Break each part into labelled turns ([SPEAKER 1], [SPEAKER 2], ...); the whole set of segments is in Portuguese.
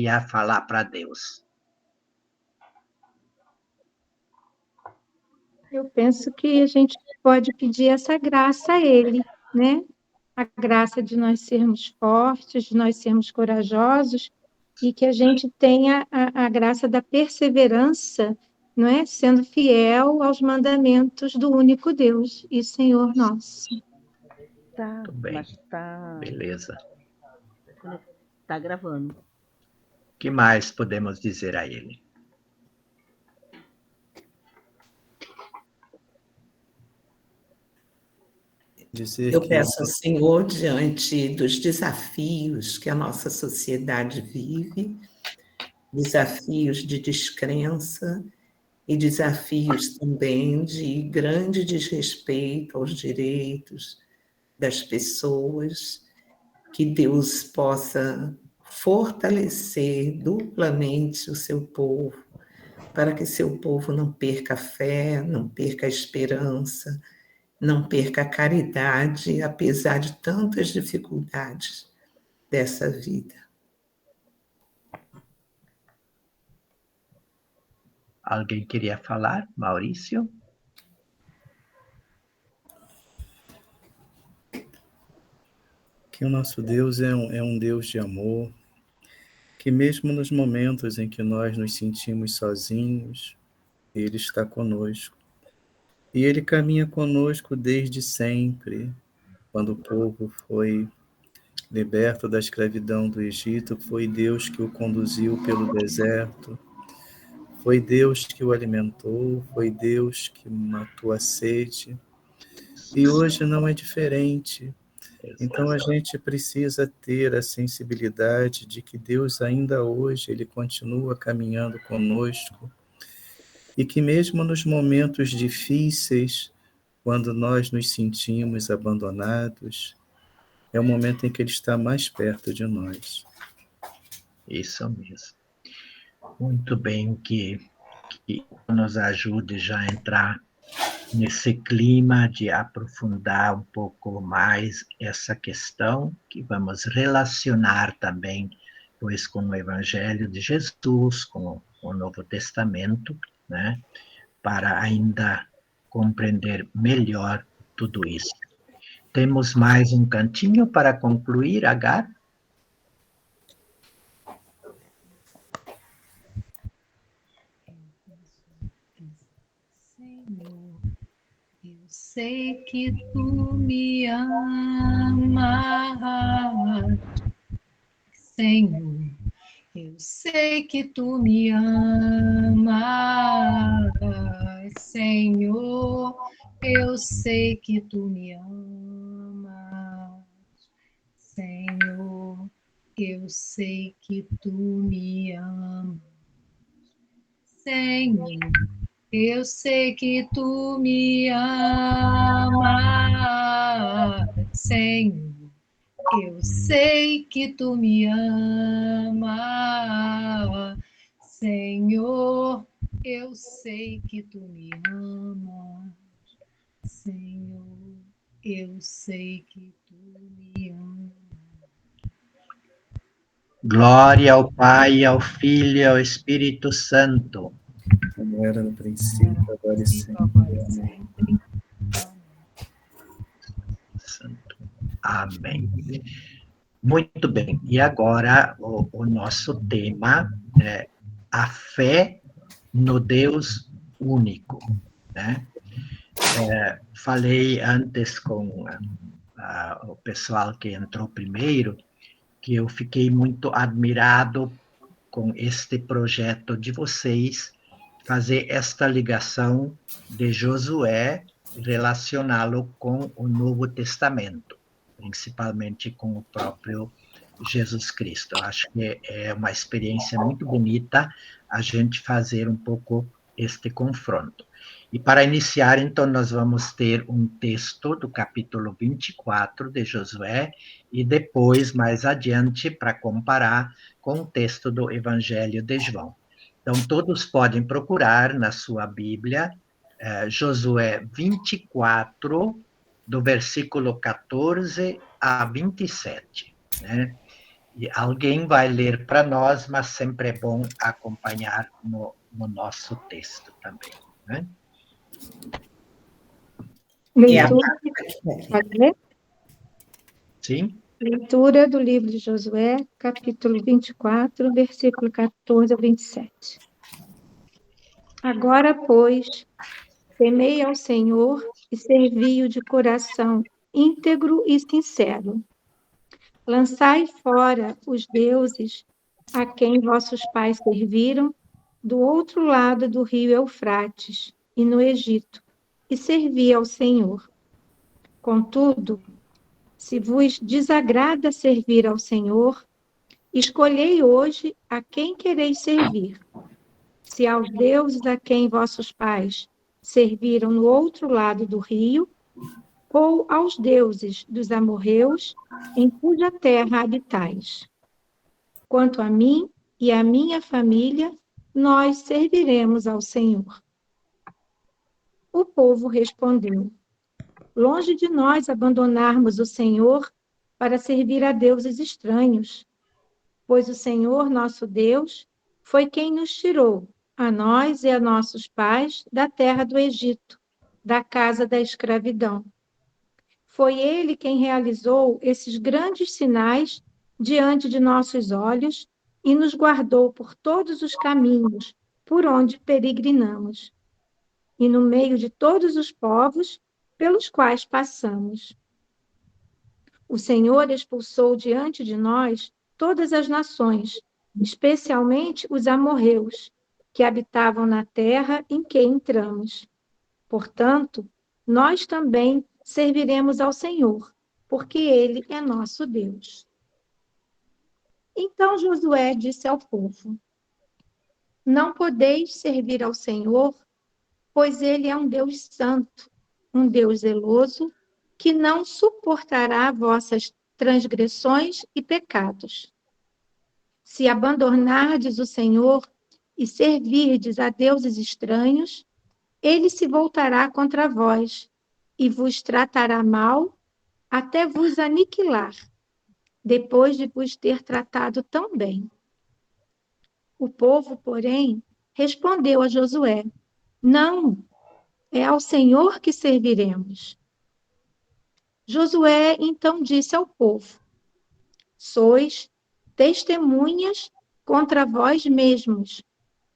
[SPEAKER 1] ia falar para Deus?
[SPEAKER 2] Eu penso que a gente pode pedir essa graça a Ele, né? A graça de nós sermos fortes, de nós sermos corajosos, e que a gente tenha a graça da perseverança, não é? Sendo fiel aos mandamentos do único Deus e Senhor nosso.
[SPEAKER 3] Tá,
[SPEAKER 1] Muito bem.
[SPEAKER 3] mas tá.
[SPEAKER 1] Beleza.
[SPEAKER 3] Tá gravando.
[SPEAKER 1] O que mais podemos dizer a ele?
[SPEAKER 4] Eu peço ao Senhor, diante dos desafios que a nossa sociedade vive, desafios de descrença e desafios também de grande desrespeito aos direitos das pessoas, que Deus possa fortalecer duplamente o seu povo, para que seu povo não perca a fé, não perca a esperança, não perca a caridade, apesar de tantas dificuldades dessa vida.
[SPEAKER 1] Alguém queria falar? Maurício?
[SPEAKER 5] Que o nosso Deus é um Deus de amor, que mesmo nos momentos em que nós nos sentimos sozinhos, Ele está conosco. E Ele caminha conosco desde sempre. Quando o povo foi liberto da escravidão do Egito, foi Deus que o conduziu pelo deserto, foi Deus que o alimentou, foi Deus que matou a sede. E hoje não é diferente. Então a gente precisa ter a sensibilidade de que Deus ainda hoje, Ele continua caminhando conosco e que mesmo nos momentos difíceis, quando nós nos sentimos abandonados, é o momento em que Ele está mais perto de nós.
[SPEAKER 1] Isso mesmo. Muito bem, que nos ajude já a entrar nesse clima de aprofundar um pouco mais essa questão, que vamos relacionar também, pois, com o Evangelho de Jesus, com o Novo Testamento, né, para ainda compreender melhor tudo isso. Temos mais um cantinho para concluir, Agar?
[SPEAKER 6] Senhor, eu sei que tu me amas. Senhor, eu sei que tu me amas. Senhor, eu sei que tu me amas. Senhor, eu sei que tu me amas. Senhor, eu sei que tu me amas, Senhor. Eu sei que tu me amas, Senhor. Eu sei que tu me amas, Senhor. Eu sei que tu me amas.
[SPEAKER 1] Glória ao Pai, ao Filho e ao Espírito Santo.
[SPEAKER 5] Como era no princípio, agora e sempre.
[SPEAKER 1] Santo. Amém. Muito bem. E agora o nosso tema é a fé no Deus único, né? Falei antes com o pessoal que entrou primeiro, que eu fiquei muito admirado com este projeto de vocês, fazer esta ligação de Josué, relacioná-lo com o Novo Testamento, principalmente com o próprio Jesus Cristo. Eu acho que é uma experiência muito bonita a gente fazer um pouco este confronto. E para iniciar, então, nós vamos ter um texto do capítulo 24 de Josué, e depois, mais adiante, para comparar com o texto do Evangelho de João. Então, todos podem procurar na sua Bíblia, Josué 24, do versículo 14 a 27, né? E alguém vai ler para nós, mas sempre é bom acompanhar no nosso texto também. Né?
[SPEAKER 2] Leitura, pode ler?
[SPEAKER 1] Sim?
[SPEAKER 2] Leitura do livro de Josué, capítulo 24, versículo 14 ao 27. Agora, pois, temei ao Senhor e servi-o de coração íntegro e sincero. Lançai fora os deuses a quem vossos pais serviram do outro lado do rio Eufrates e no Egito, e servi ao Senhor. Contudo, se vos desagrada servir ao Senhor, escolhei hoje a quem quereis servir. Se aos deuses a quem vossos pais serviram no outro lado do rio, ou aos deuses dos amorreus, em cuja terra habitais. Quanto a mim e a minha família, nós serviremos ao Senhor. O povo respondeu: longe de nós abandonarmos o Senhor para servir a deuses estranhos, pois o Senhor, nosso Deus, foi quem nos tirou, a nós e a nossos pais, da terra do Egito, da casa da escravidão. Foi Ele quem realizou esses grandes sinais diante de nossos olhos e nos guardou por todos os caminhos por onde peregrinamos, e no meio de todos os povos pelos quais passamos. O Senhor expulsou diante de nós todas as nações, especialmente os amorreus, que habitavam na terra em que entramos. Portanto, nós também serviremos ao Senhor, porque Ele é nosso Deus. Então Josué disse ao povo: não podeis servir ao Senhor, pois Ele é um Deus santo, um Deus zeloso, que não suportará vossas transgressões e pecados. Se abandonardes o Senhor e servirdes a deuses estranhos, Ele se voltará contra vós e vos tratará mal até vos aniquilar, depois de vos ter tratado tão bem. O povo, porém, respondeu a Josué: não, é ao Senhor que serviremos. Josué então disse ao povo: sois testemunhas contra vós mesmos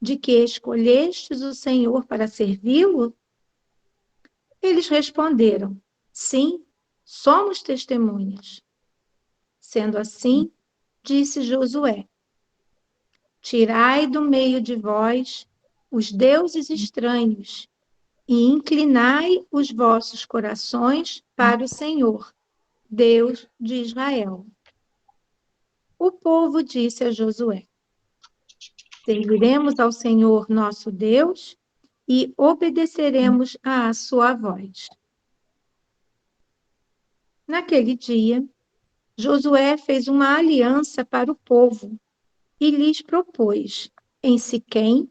[SPEAKER 2] de que escolhestes o Senhor para servi-lo? Eles responderam: sim, somos testemunhas. Sendo assim, disse Josué: tirai do meio de vós os deuses estranhos e inclinai os vossos corações para o Senhor, Deus de Israel. O povo disse a Josué: serviremos ao Senhor nosso Deus e obedeceremos à sua voz. Naquele dia, Josué fez uma aliança para o povo e lhes propôs, em Siquém,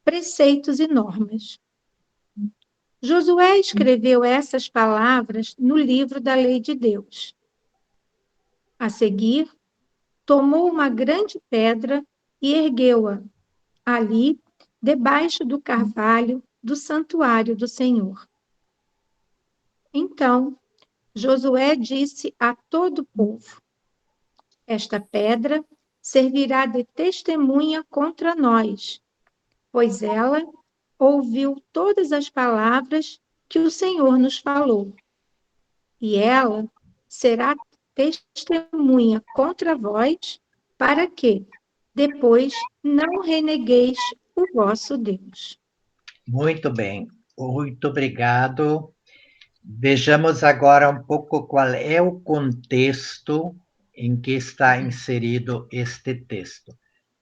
[SPEAKER 2] preceitos e normas. Josué escreveu essas palavras no livro da lei de Deus. A seguir, tomou uma grande pedra e ergueu-a ali, debaixo do carvalho do santuário do Senhor. Então, Josué disse a todo o povo: esta pedra servirá de testemunha contra nós, pois ela ouviu todas as palavras que o Senhor nos falou. E ela será testemunha contra vós, para que depois não renegueis o vosso Deus.
[SPEAKER 1] Muito bem, muito obrigado. Vejamos agora um pouco qual é o contexto em que está inserido este texto.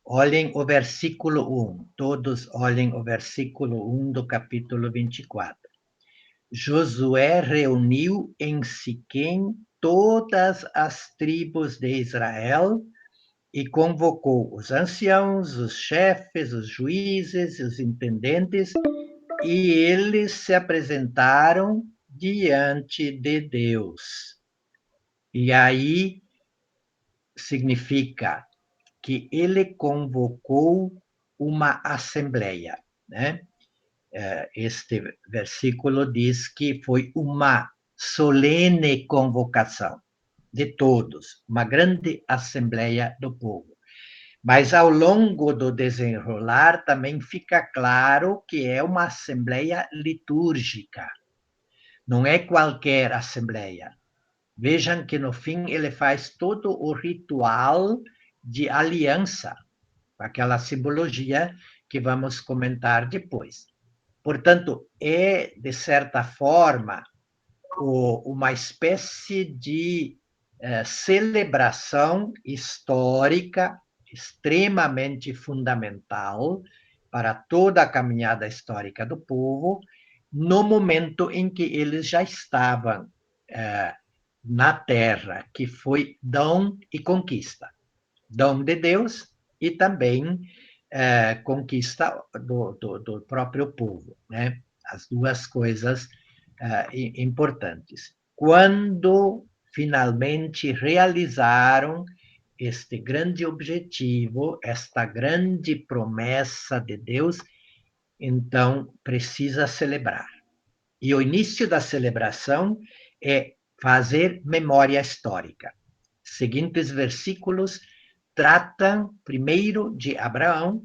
[SPEAKER 1] Olhem o versículo 1, todos olhem o versículo 1 do capítulo 24. Josué reuniu em Siquém todas as tribos de Israel e convocou os anciãos, os chefes, os juízes, os intendentes, e eles se apresentaram diante de Deus. E aí significa que ele convocou uma assembleia, né? Este versículo diz que foi uma solene convocação de todos, uma grande assembleia do povo. Mas, ao longo do desenrolar, também fica claro que é uma assembleia litúrgica, não é qualquer assembleia. Vejam que, no fim, ele faz todo o ritual de aliança, aquela simbologia que vamos comentar depois. Portanto, é, de certa forma, uma espécie de celebração histórica extremamente fundamental para toda a caminhada histórica do povo, no momento em que eles já estavam na Terra, que foi dom e conquista. Dom de Deus e também conquista do próprio povo, né? As duas coisas importantes. Quando finalmente realizaram este grande objetivo, esta grande promessa de Deus, então precisa celebrar. E o início da celebração é fazer memória histórica. Seguintes versículos tratam primeiro de Abraão,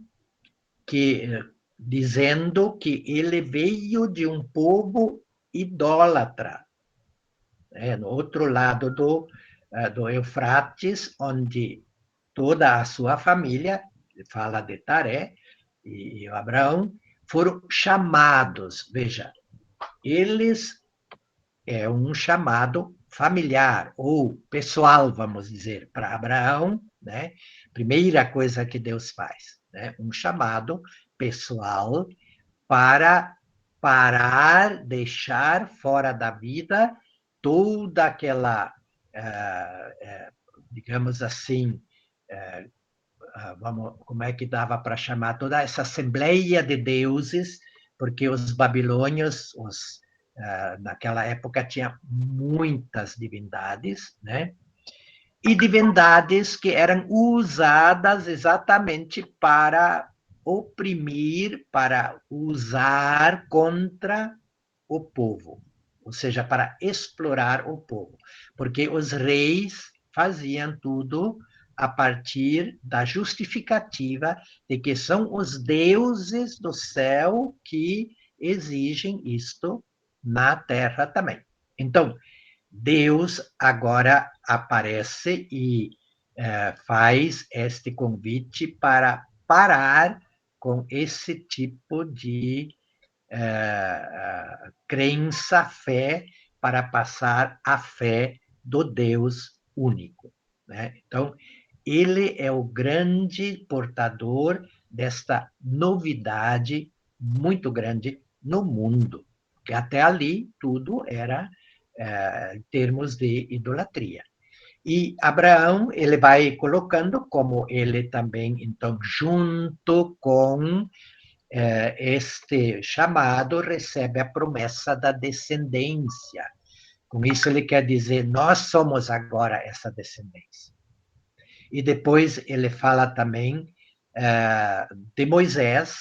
[SPEAKER 1] dizendo que ele veio de um povo idólatra, no outro lado do Eufrates, onde toda a sua família, fala de Taré e Abraão, foram chamados, veja, eles é um chamado familiar ou pessoal, vamos dizer, para Abraão, né? Primeira coisa que Deus faz, né? Um chamado pessoal para parar, deixar fora da vida toda aquela, digamos assim, como é que dava para chamar, toda essa assembleia de deuses, porque os babilônios, naquela época, tinham muitas divindades, né? E divindades que eram usadas exatamente para oprimir, para usar contra o povo, ou seja, para explorar o povo, porque os reis faziam tudo a partir da justificativa de que são os deuses do céu que exigem isto na terra também. Então, Deus agora aparece e faz este convite para parar com esse tipo de crença, fé, para passar a fé do Deus único, né? Então, ele é o grande portador desta novidade muito grande no mundo, que até ali tudo era em termos de idolatria. E Abraão, ele vai colocando como ele também, então, junto com este chamado, recebe a promessa da descendência. Com isso, ele quer dizer, nós somos agora essa descendência. E depois ele fala também de Moisés,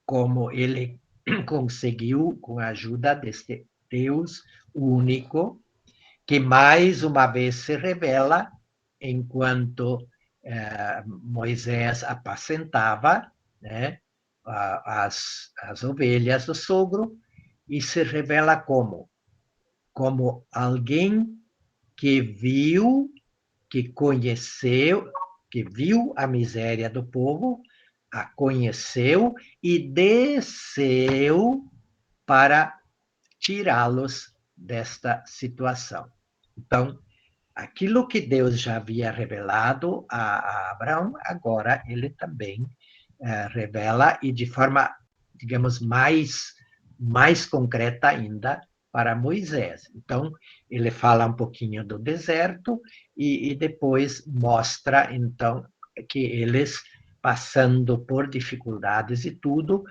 [SPEAKER 1] como ele conseguiu, com a ajuda deste Deus único, que mais uma vez se revela enquanto Moisés apacentava, né, as ovelhas do sogro, e se revela como alguém que viu, que conheceu, que viu a miséria do povo, a conheceu e desceu para tirá-los desta situação. Então, aquilo que Deus já havia revelado a Abraão, agora ele também revela, e de forma, digamos, mais concreta ainda, para Moisés. Então, ele fala um pouquinho do deserto e depois mostra, então, que eles, passando por dificuldades e tudo,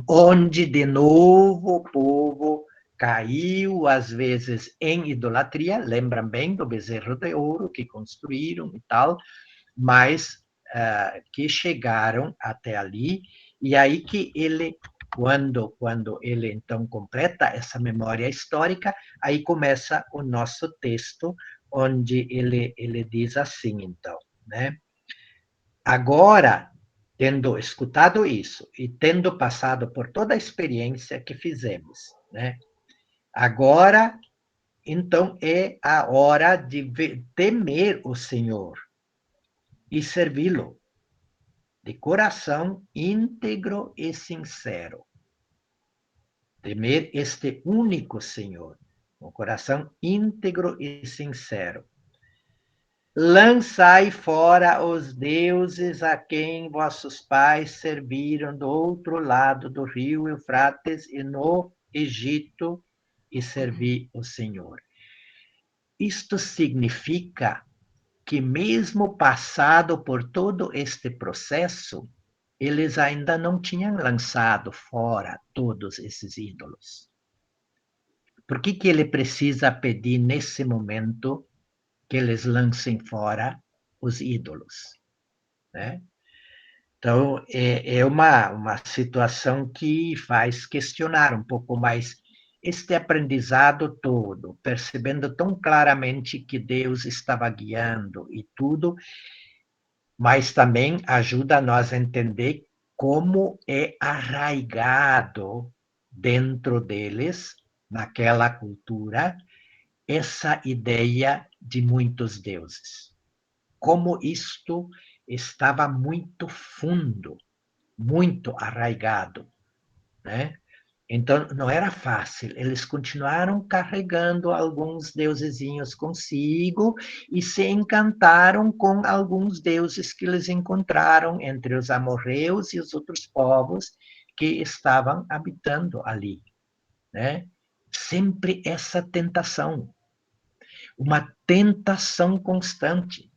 [SPEAKER 1] onde de novo o povo caiu, às vezes, em idolatria, lembram bem do bezerro de ouro que construíram e tal, mas que chegaram até ali, e aí que ele, quando ele então completa essa memória histórica, aí começa o nosso texto, onde ele diz assim, então, né? Agora, tendo escutado isso e tendo passado por toda a experiência que fizemos, né? Agora, então, é a hora de temer o Senhor e servi-lo de coração íntegro e sincero. Temer este único Senhor, com coração íntegro e sincero. Lançai fora os deuses a quem vossos pais serviram do outro lado do rio Eufrates e no Egito, e servi o Senhor. Isto significa que, mesmo passado por todo este processo, eles ainda não tinham lançado fora todos esses ídolos. Por que ele precisa pedir, nesse momento, que eles lancem fora os ídolos? Né? Então, é uma situação que faz questionar um pouco mais este aprendizado todo, percebendo tão claramente que Deus estava guiando e tudo, mas também ajuda a nós a entender como é arraigado dentro deles, naquela cultura, essa ideia de muitos deuses. Como isto estava muito fundo, muito arraigado, né? Então, não era fácil. Eles continuaram carregando alguns deusezinhos consigo e se encantaram com alguns deuses que eles encontraram entre os amorreus e os outros povos que estavam habitando ali, né? Sempre essa tentação, uma tentação constante.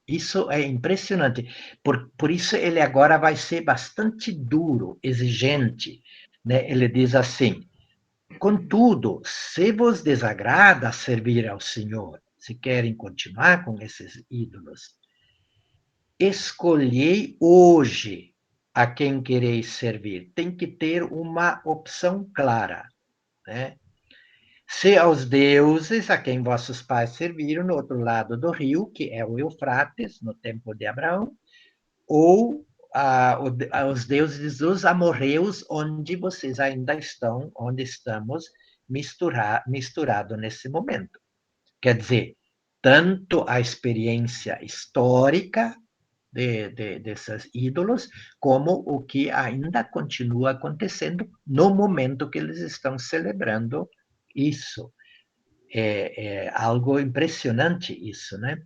[SPEAKER 1] Isso é impressionante. Por isso ele agora vai ser bastante duro, exigente, né? Ele diz assim: contudo, se vos desagrada servir ao Senhor, se querem continuar com esses ídolos, escolhei hoje a quem quereis servir. Tem que ter uma opção clara, né? Se aos deuses a quem vossos pais serviram no outro lado do rio, que é o Eufrates, no tempo de Abraão, ou aos deuses dos amorreus, onde vocês ainda estão, onde estamos misturado nesse momento. Quer dizer, tanto a experiência histórica desses ídolos, como o que ainda continua acontecendo no momento que eles estão celebrando isso. É algo impressionante isso, né?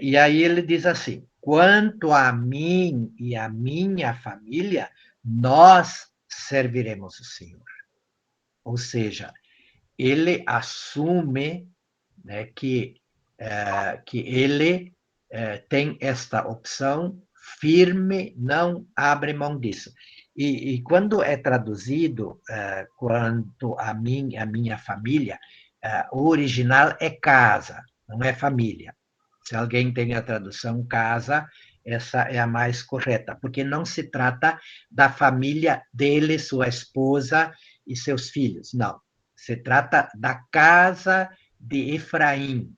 [SPEAKER 1] E aí ele diz assim: quanto a mim e a minha família, nós serviremos o Senhor. Ou seja, ele assume, né, que ele tem esta opção firme, não abre mão disso. E quando é traduzido, quanto a mim, a minha família, o original é casa, não é família. Se alguém tem a tradução casa, essa é a mais correta, porque não se trata da família dele, sua esposa e seus filhos, não. Se trata da casa de Efraim.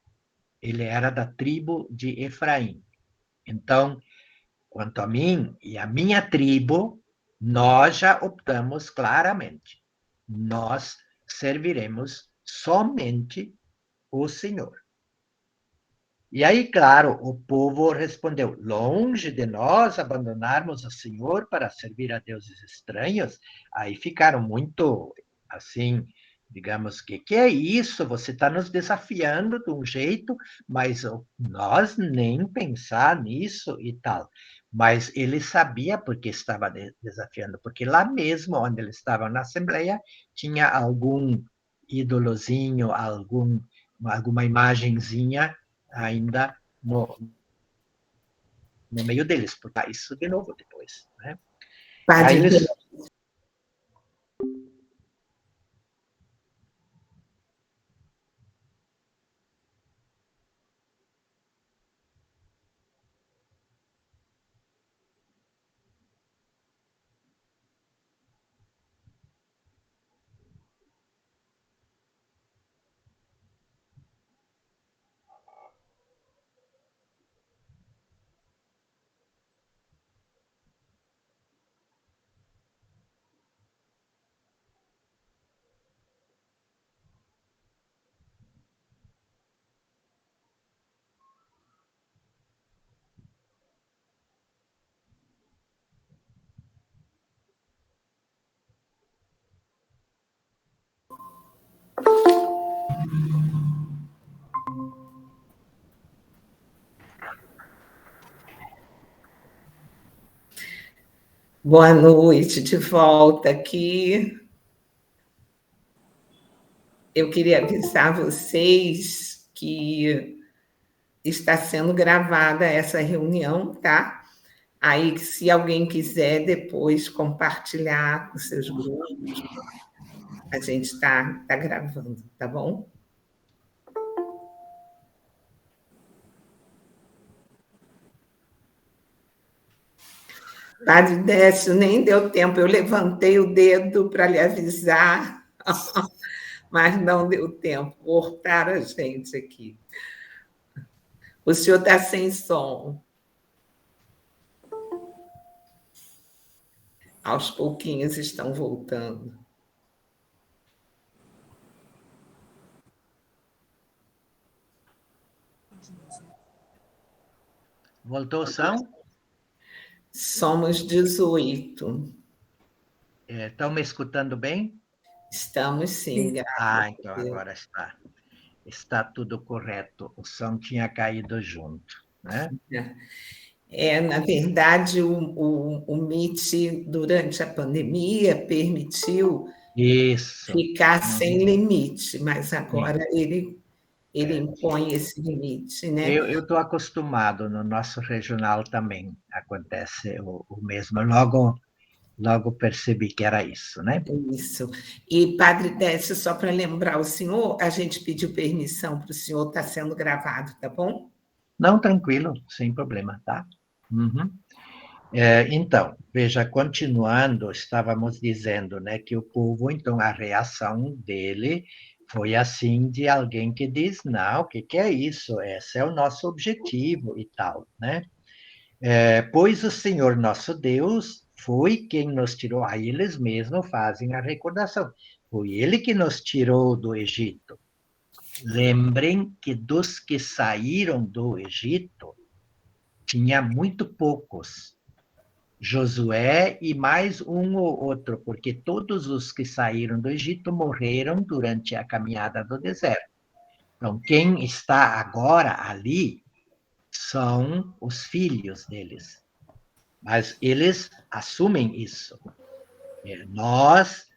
[SPEAKER 1] Ele era da tribo de Efraim. Então, quanto a mim e a minha tribo, nós já optamos claramente. Nós serviremos somente o Senhor. E aí, claro, o povo respondeu: longe de nós abandonarmos o Senhor para servir a deuses estranhos. Aí ficaram muito, assim, digamos que é isso? Você está nos desafiando de um jeito, mas nós nem pensar nisso e tal. Mas ele sabia porque estava desafiando, porque lá mesmo onde eles estavam na Assembleia, tinha algum ídolozinho, alguma imagenzinha ainda no meio deles, porque isso de novo depois, né?
[SPEAKER 4] Padre,
[SPEAKER 1] eles...
[SPEAKER 4] Boa noite, de volta aqui. Eu queria avisar vocês que está sendo gravada essa reunião, tá? Aí, se alguém quiser depois compartilhar com seus grupos, a gente está gravando, tá bom? Padre Décio, nem deu tempo, eu levantei o dedo para lhe avisar, mas não deu tempo, cortaram a gente aqui. O senhor está sem som. Aos pouquinhos estão voltando.
[SPEAKER 1] Voltou, São?
[SPEAKER 4] Somos 18.
[SPEAKER 1] Estão me escutando bem?
[SPEAKER 4] Estamos sim, graças
[SPEAKER 1] Então
[SPEAKER 4] a Deus.
[SPEAKER 1] agora está tudo correto. O som tinha caído junto, né?
[SPEAKER 4] Na verdade, o Meet, durante a pandemia, permitiu
[SPEAKER 1] Isso.
[SPEAKER 4] ficar sem limite, mas agora
[SPEAKER 1] Sim.
[SPEAKER 4] ele impõe esse limite, né?
[SPEAKER 1] Eu estou acostumado, no nosso regional também acontece o mesmo. Logo percebi que era isso, né?
[SPEAKER 4] Isso. E, Padre Décio, só para lembrar o senhor, a gente pediu permissão para o senhor estar sendo gravado, tá bom?
[SPEAKER 1] Não, tranquilo, sem problema, tá? Uhum. Então, veja, continuando, estávamos dizendo, né, que o povo, então, a reação dele foi assim de alguém que diz, não, o que é isso? Esse é o nosso objetivo e tal, né? Pois o Senhor nosso Deus foi quem nos tirou, aí eles mesmos fazem a recordação, foi Ele que nos tirou do Egito. Lembrem que dos que saíram do Egito, tinha muito poucos, Josué e mais um ou outro, porque todos os que saíram do Egito morreram durante a caminhada do deserto. Então, quem está agora ali são os filhos deles. Mas eles assumem isso. Nós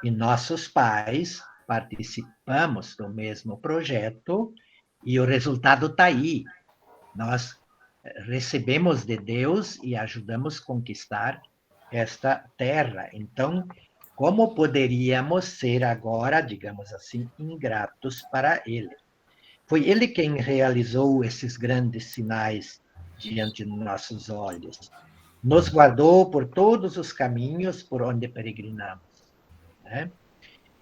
[SPEAKER 1] e nossos pais participamos do mesmo projeto e o resultado está aí. Nós recebemos de Deus e ajudamos a conquistar esta terra. Então, como poderíamos ser agora, digamos assim, ingratos para Ele? Foi Ele quem realizou esses grandes sinais diante de nossos olhos. Nos guardou por todos os caminhos por onde peregrinamos, né?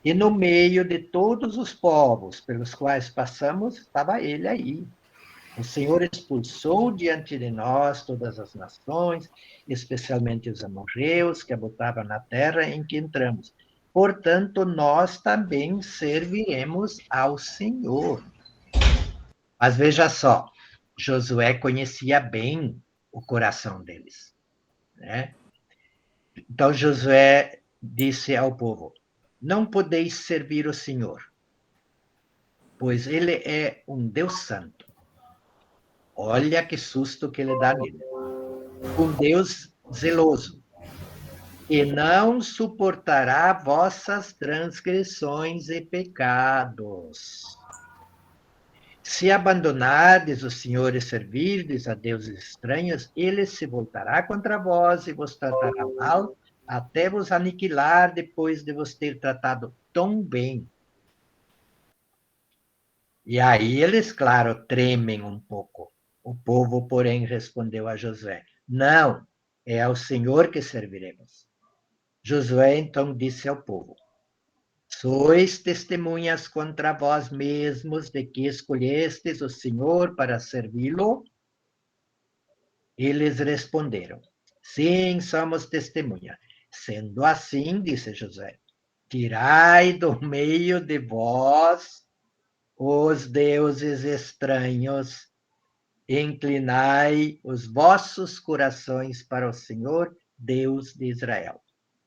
[SPEAKER 1] E no meio de todos os povos pelos quais passamos, estava Ele aí. O Senhor expulsou diante de nós todas as nações, especialmente os amorreus que habitavam na terra em que entramos. Portanto, nós também serviremos ao Senhor. Mas veja só, Josué conhecia bem o coração deles, né? Então Josué disse ao povo: não podeis servir o Senhor, pois ele é um Deus santo. Olha que susto que ele dá nele. Um Deus zeloso, e não suportará vossas transgressões e pecados. Se abandonardes o Senhor e servirdes a deuses estranhos, ele se voltará contra vós e vos tratará mal, até vos aniquilar depois de vos ter tratado tão bem. E aí eles, claro, tremem um pouco. O povo, porém, respondeu a Josué: não, é ao Senhor que serviremos. Josué então disse ao povo: sois testemunhas contra vós mesmos de que escolhestes o Senhor para servi-lo? Eles responderam: sim, somos testemunha. Sendo assim, disse Josué, tirai do meio de vós os deuses estranhos, inclinai os vossos corações para o Senhor, Deus de Israel.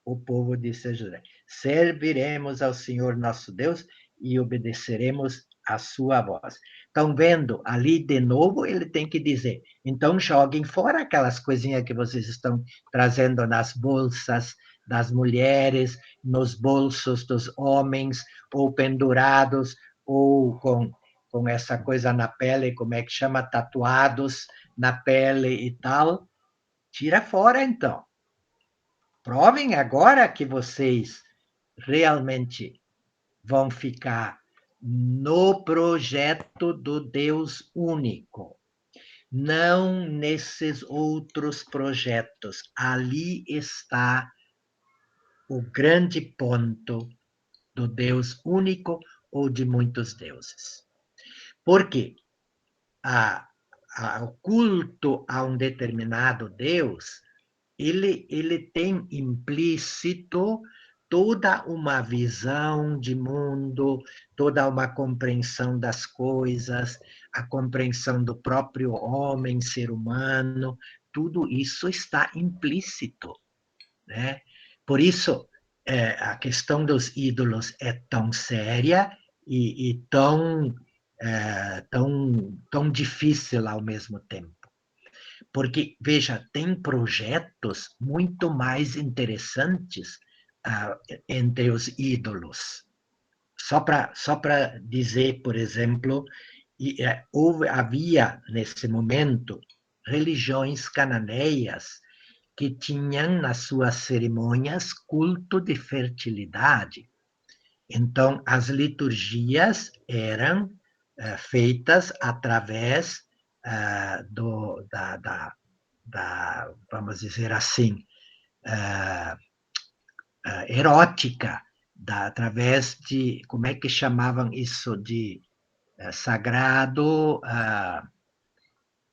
[SPEAKER 1] O povo disse a Josué: serviremos ao Senhor nosso Deus e obedeceremos a sua voz. Estão vendo? Ali, de novo, ele tem que dizer, então joguem fora aquelas coisinhas que vocês estão trazendo nas bolsas das mulheres, nos bolsos dos homens, ou pendurados, ou com essa coisa na pele, como é que chama? Tatuados na pele e tal. Tira fora, então. Provem agora que vocês realmente vão ficar no projeto do Deus único, não nesses outros projetos. Ali está o grande ponto do Deus único ou de muitos deuses. Por quê? O culto a um determinado Deus, ele tem implícito toda uma visão de mundo, toda uma compreensão das coisas, a compreensão do próprio homem, ser humano, tudo isso está implícito, né? Por isso, a questão dos ídolos é tão séria e tão difícil ao mesmo tempo. Porque, veja, tem projetos muito mais interessantes entre os ídolos. Só para dizer, por exemplo, havia, nesse momento, religiões cananeias que tinham nas suas cerimônias culto de fertilidade. Então, as liturgias eram feitas através vamos dizer assim, erótica, através de, como é que chamavam isso, de sagrado,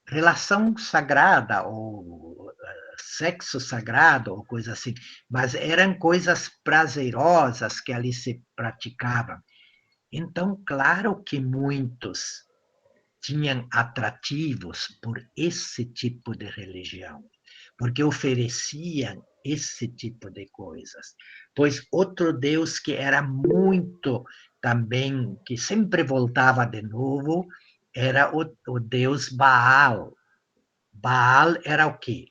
[SPEAKER 1] relação sagrada, ou sexo sagrado, ou coisa assim, mas eram coisas prazerosas que ali se praticavam. Então, claro que muitos tinham atrativos por esse tipo de religião, porque ofereciam esse tipo de coisas. Pois outro Deus que era muito também, que sempre voltava de novo, era o Deus Baal. Baal era o quê?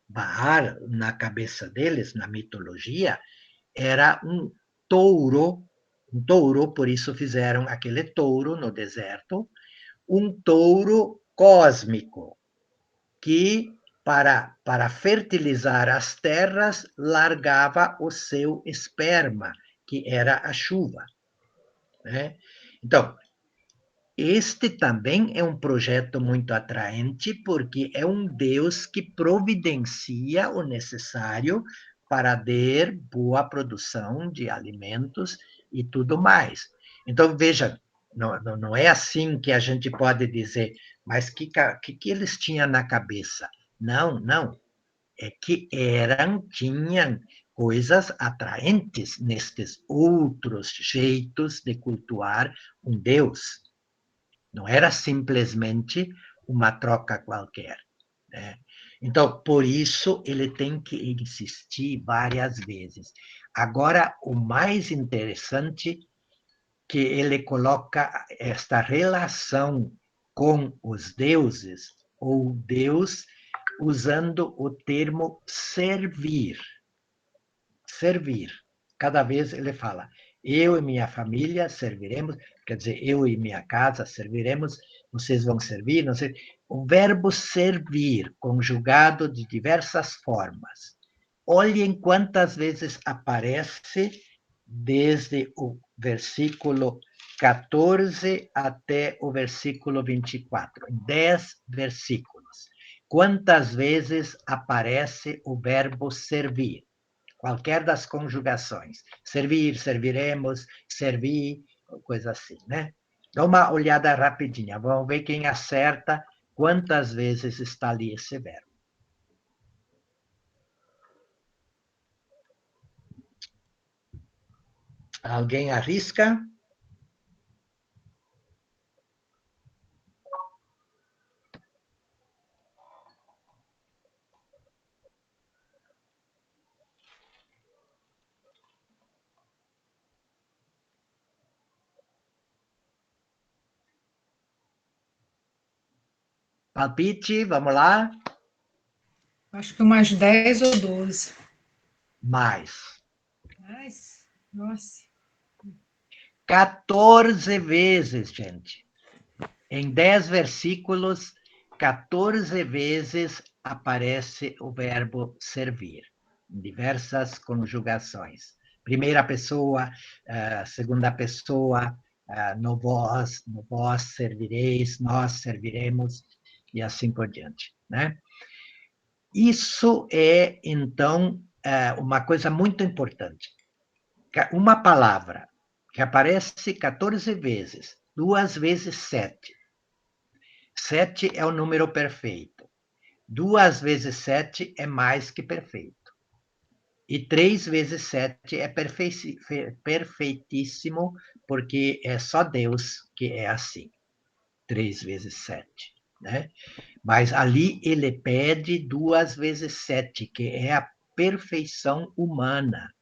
[SPEAKER 1] Baal, na cabeça deles, na mitologia, era um touro, por isso fizeram aquele touro no deserto, um touro cósmico, que, para fertilizar as terras, largava o seu esperma, que era a chuva, né? Então, este também é um projeto muito atraente, porque é um Deus que providencia o necessário para ter boa produção de alimentos e tudo mais. Então, veja, não é assim que a gente pode dizer, mas que eles tinham na cabeça? Não. É que tinham coisas atraentes nestes outros jeitos de cultuar um Deus. Não era simplesmente uma troca qualquer, né? Então, por isso, ele tem que insistir várias vezes. Agora, o mais interessante que ele coloca esta relação com os deuses, ou Deus, usando o termo servir. Servir. Cada vez ele fala, eu e minha família serviremos, quer dizer, eu e minha casa serviremos, vocês vão servir, não sei. O verbo servir, conjugado de diversas formas. Olhem quantas vezes aparece desde o versículo 14 até o versículo 24, 10 versículos. Quantas vezes aparece o verbo servir? Qualquer das conjugações. Servir, serviremos, servir, coisa assim, né? Dá uma olhada rapidinha, vamos ver quem acerta quantas vezes está ali esse verbo. Alguém arrisca? Palpite, vamos lá.
[SPEAKER 6] Acho que umas 10 ou 12.
[SPEAKER 1] Mais.
[SPEAKER 6] Mas, nossa.
[SPEAKER 1] 14 vezes, gente. Em 10 versículos, 14 vezes aparece o verbo servir, em diversas conjugações. Primeira pessoa, segunda pessoa, no vós servireis, nós serviremos, e assim por diante, né? Isso é, então, uma coisa muito importante. Uma palavra que aparece 14 vezes, 2 vezes 7. 7 é o número perfeito. 2 vezes 7 é mais que perfeito. E 3 vezes 7 é perfeitíssimo, porque é só Deus que é assim. 3 vezes 7, né? Mas ali ele pede 2 vezes 7, que é a perfeição humana,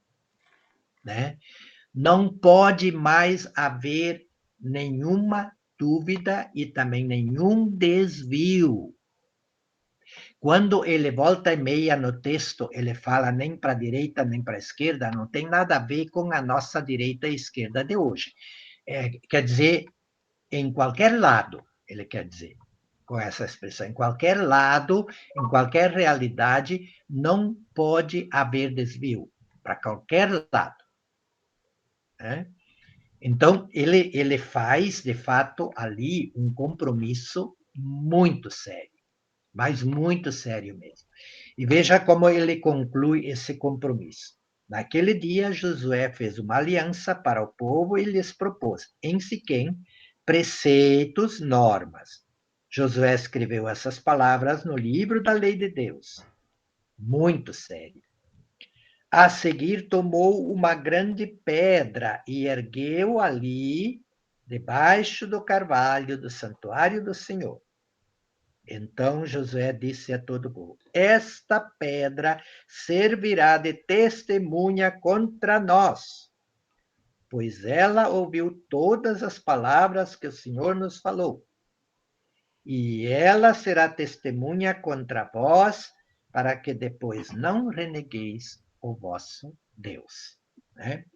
[SPEAKER 1] né? Não pode mais haver nenhuma dúvida e também nenhum desvio. Quando ele volta e meia no texto, ele fala nem para a direita nem para a esquerda, não tem nada a ver com a nossa direita e esquerda de hoje. Quer dizer, em qualquer lado, ele quer dizer, com essa expressão, em qualquer lado, em qualquer realidade, não pode haver desvio, para qualquer lado, né? Então, ele faz, de fato, ali um compromisso muito sério, mas muito sério mesmo. E veja como ele conclui esse compromisso. Naquele dia, Josué fez uma aliança para o povo e lhes propôs, em Siquém, preceitos, normas. Josué escreveu essas palavras no livro da lei de Deus. Muito sério. A seguir, tomou uma grande pedra e ergueu ali, debaixo do carvalho do santuário do Senhor. Então Josué disse a todo o povo: esta pedra servirá de testemunha contra nós, pois ela ouviu todas as palavras que o Senhor nos falou. E ela será testemunha contra vós, para que depois não renegueis o vosso Deus. Né?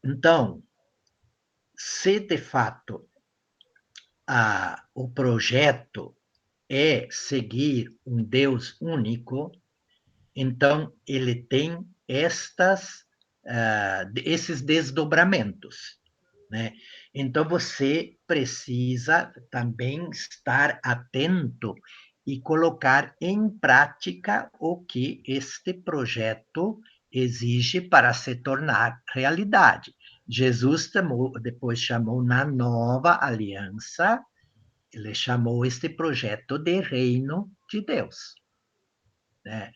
[SPEAKER 1] Então, se de fato o projeto é seguir um Deus único, então ele tem esses desdobramentos, né? Então você precisa também estar atento e colocar em prática o que este projeto exige para se tornar realidade. Jesus depois chamou na nova aliança, ele chamou este projeto de reino de Deus, né?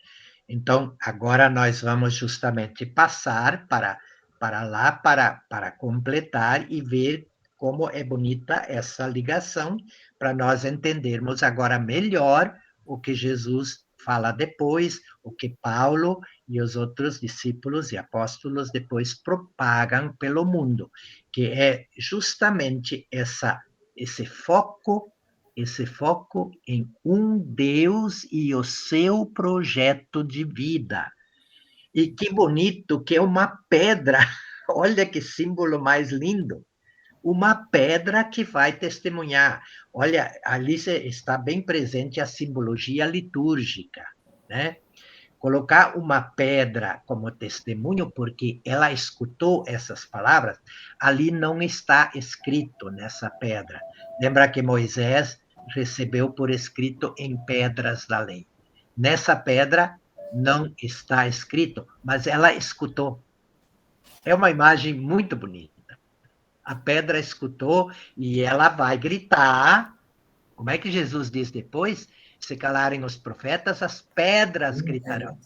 [SPEAKER 1] Então, agora nós vamos justamente passar para lá, para completar e ver como é bonita essa ligação, para nós entendermos agora melhor o que Jesus fala depois, o que Paulo e os outros discípulos e apóstolos depois propagam pelo mundo, que é justamente esse foco em um Deus e o seu projeto de vida. E que bonito que é uma pedra, olha que símbolo mais lindo, uma pedra que vai testemunhar. Olha, ali está bem presente a simbologia litúrgica, né? Colocar uma pedra como testemunho, porque ela escutou essas palavras, ali não está escrito nessa pedra. Lembra que Moisés recebeu por escrito em pedras da lei. Nessa pedra não está escrito, mas ela escutou. É uma imagem muito bonita. A pedra escutou e ela vai gritar. Como é que Jesus diz depois? Se calarem os profetas, as pedras gritarão.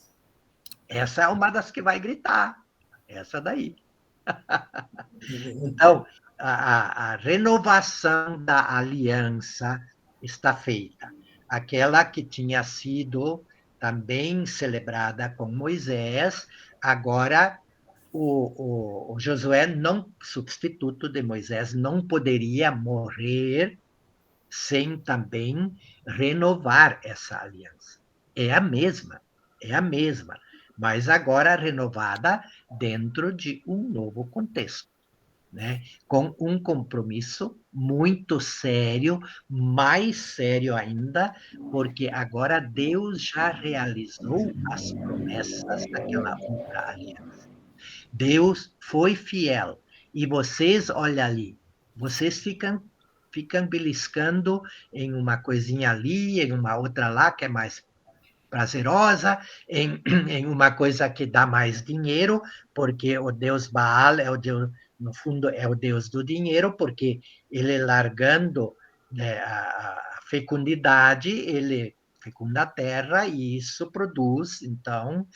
[SPEAKER 1] Essa é uma das que vai gritar. Essa daí. Então, a renovação da aliança está feita. Aquela que tinha sido também celebrada com Moisés, agora o Josué, não substituto de Moisés, não poderia morrer sem também renovar essa aliança. É a mesma, mas agora renovada dentro de um novo contexto, né? Com um compromisso muito sério, mais sério ainda, porque agora Deus já realizou as promessas daquela outra aliança. Deus foi fiel. E vocês, olha ali, vocês ficam beliscando em uma coisinha ali, em uma outra lá, que é mais prazerosa, em uma coisa que dá mais dinheiro, porque o Deus Baal é o Deus, no fundo, é o Deus do dinheiro, porque ele largando, né, a fecundidade, ele fecunda a terra e isso produz, então,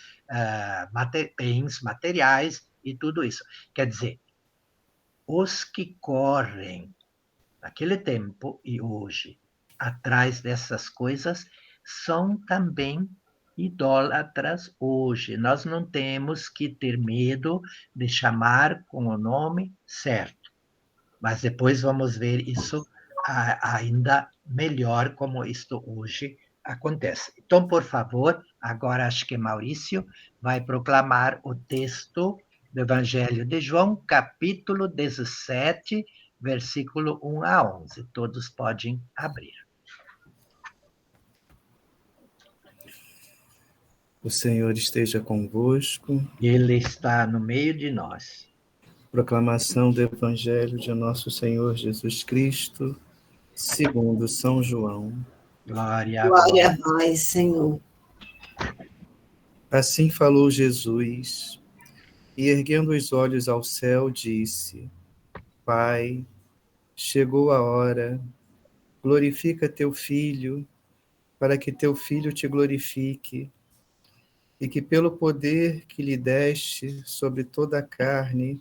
[SPEAKER 1] bens materiais e tudo isso. Quer dizer, os que correm naquele tempo e hoje atrás dessas coisas são também idólatras hoje. Nós não temos que ter medo de chamar com o nome certo, mas depois vamos ver isso ainda melhor como isto hoje acontece. Então, por favor, agora acho que Maurício vai proclamar o texto do Evangelho de João, capítulo 17, versículo 1 a 11. Todos podem abrir.
[SPEAKER 5] O Senhor esteja convosco.
[SPEAKER 1] Ele está no meio de nós.
[SPEAKER 5] Proclamação do Evangelho de nosso Senhor Jesus Cristo, segundo São João.
[SPEAKER 1] Glória
[SPEAKER 7] a vós, Senhor.
[SPEAKER 5] Assim falou Jesus, e erguendo os olhos ao céu, disse: Pai, chegou a hora, glorifica teu Filho, para que teu Filho te glorifique, e que pelo poder que lhe deste sobre toda a carne,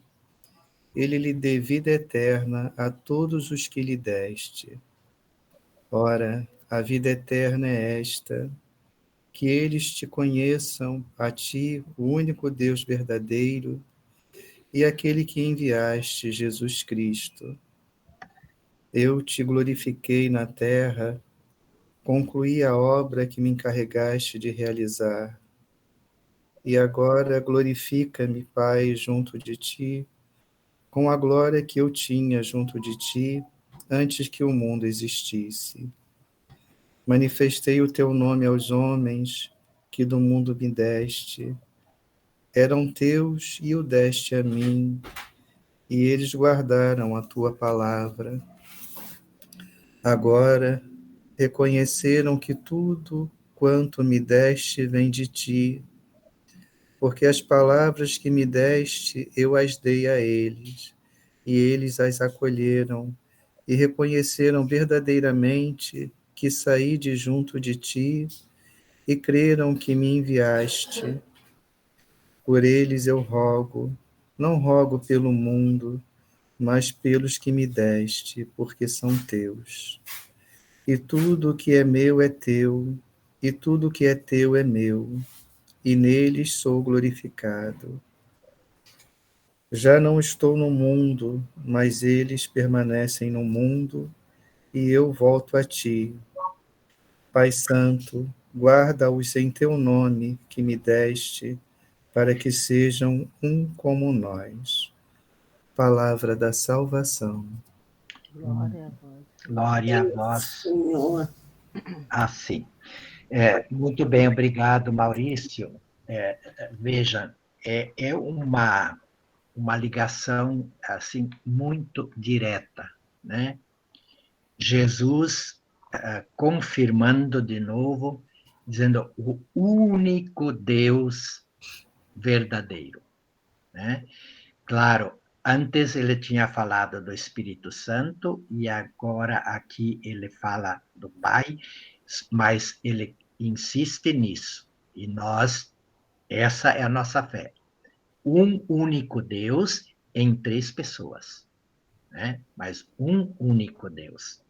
[SPEAKER 5] ele lhe dê vida eterna a todos os que lhe deste. Ora, a vida eterna é esta, que eles te conheçam, a ti, o único Deus verdadeiro, e aquele que enviaste, Jesus Cristo. Eu te glorifiquei na terra, concluí a obra que me encarregaste de realizar. E agora glorifica-me, Pai, junto de ti, com a glória que eu tinha junto de ti, antes que o mundo existisse. Manifestei o teu nome aos homens que do mundo me deste. Eram teus e o deste a mim, e eles guardaram a tua palavra. Agora reconheceram que tudo quanto me deste vem de ti, porque as palavras que me deste eu as dei a eles, e eles as acolheram, e reconheceram verdadeiramente que saí de junto de ti, e creram que me enviaste. Por eles eu rogo, não rogo pelo mundo, mas pelos que me deste, porque são teus. E tudo o que é meu é teu, e tudo o que é teu é meu, e neles sou glorificado. Já não estou no mundo, mas eles permanecem no mundo, e eu volto a ti. Pai Santo, guarda-os em teu nome que me deste, para que sejam um como nós. Palavra da salvação.
[SPEAKER 3] Glória a vós.
[SPEAKER 1] Glória a vós.
[SPEAKER 7] Senhor.
[SPEAKER 1] Assim. Muito bem, obrigado, Maurício. Veja, é uma ligação assim muito direta, né? Jesus confirmando de novo, dizendo o único Deus verdadeiro, né? Claro, antes ele tinha falado do Espírito Santo e agora aqui ele fala do Pai, mas ele insiste nisso. E essa é a nossa fé. Um único Deus em três pessoas, né? Mas um único Deus.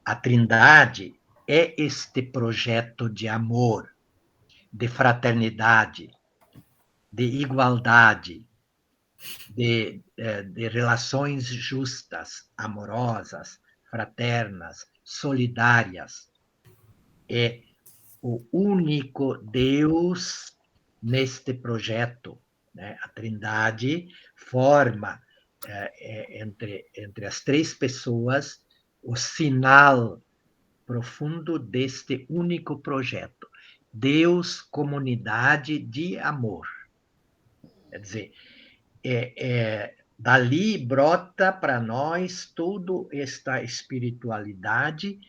[SPEAKER 1] A Trindade é este projeto de amor, de fraternidade, de igualdade, de relações justas, amorosas, fraternas, solidárias. É o único Deus neste projeto, né? A Trindade forma entre as três pessoas o sinal profundo deste único projeto. Deus, comunidade de amor. Quer dizer, dali brota para nós toda esta espiritualidade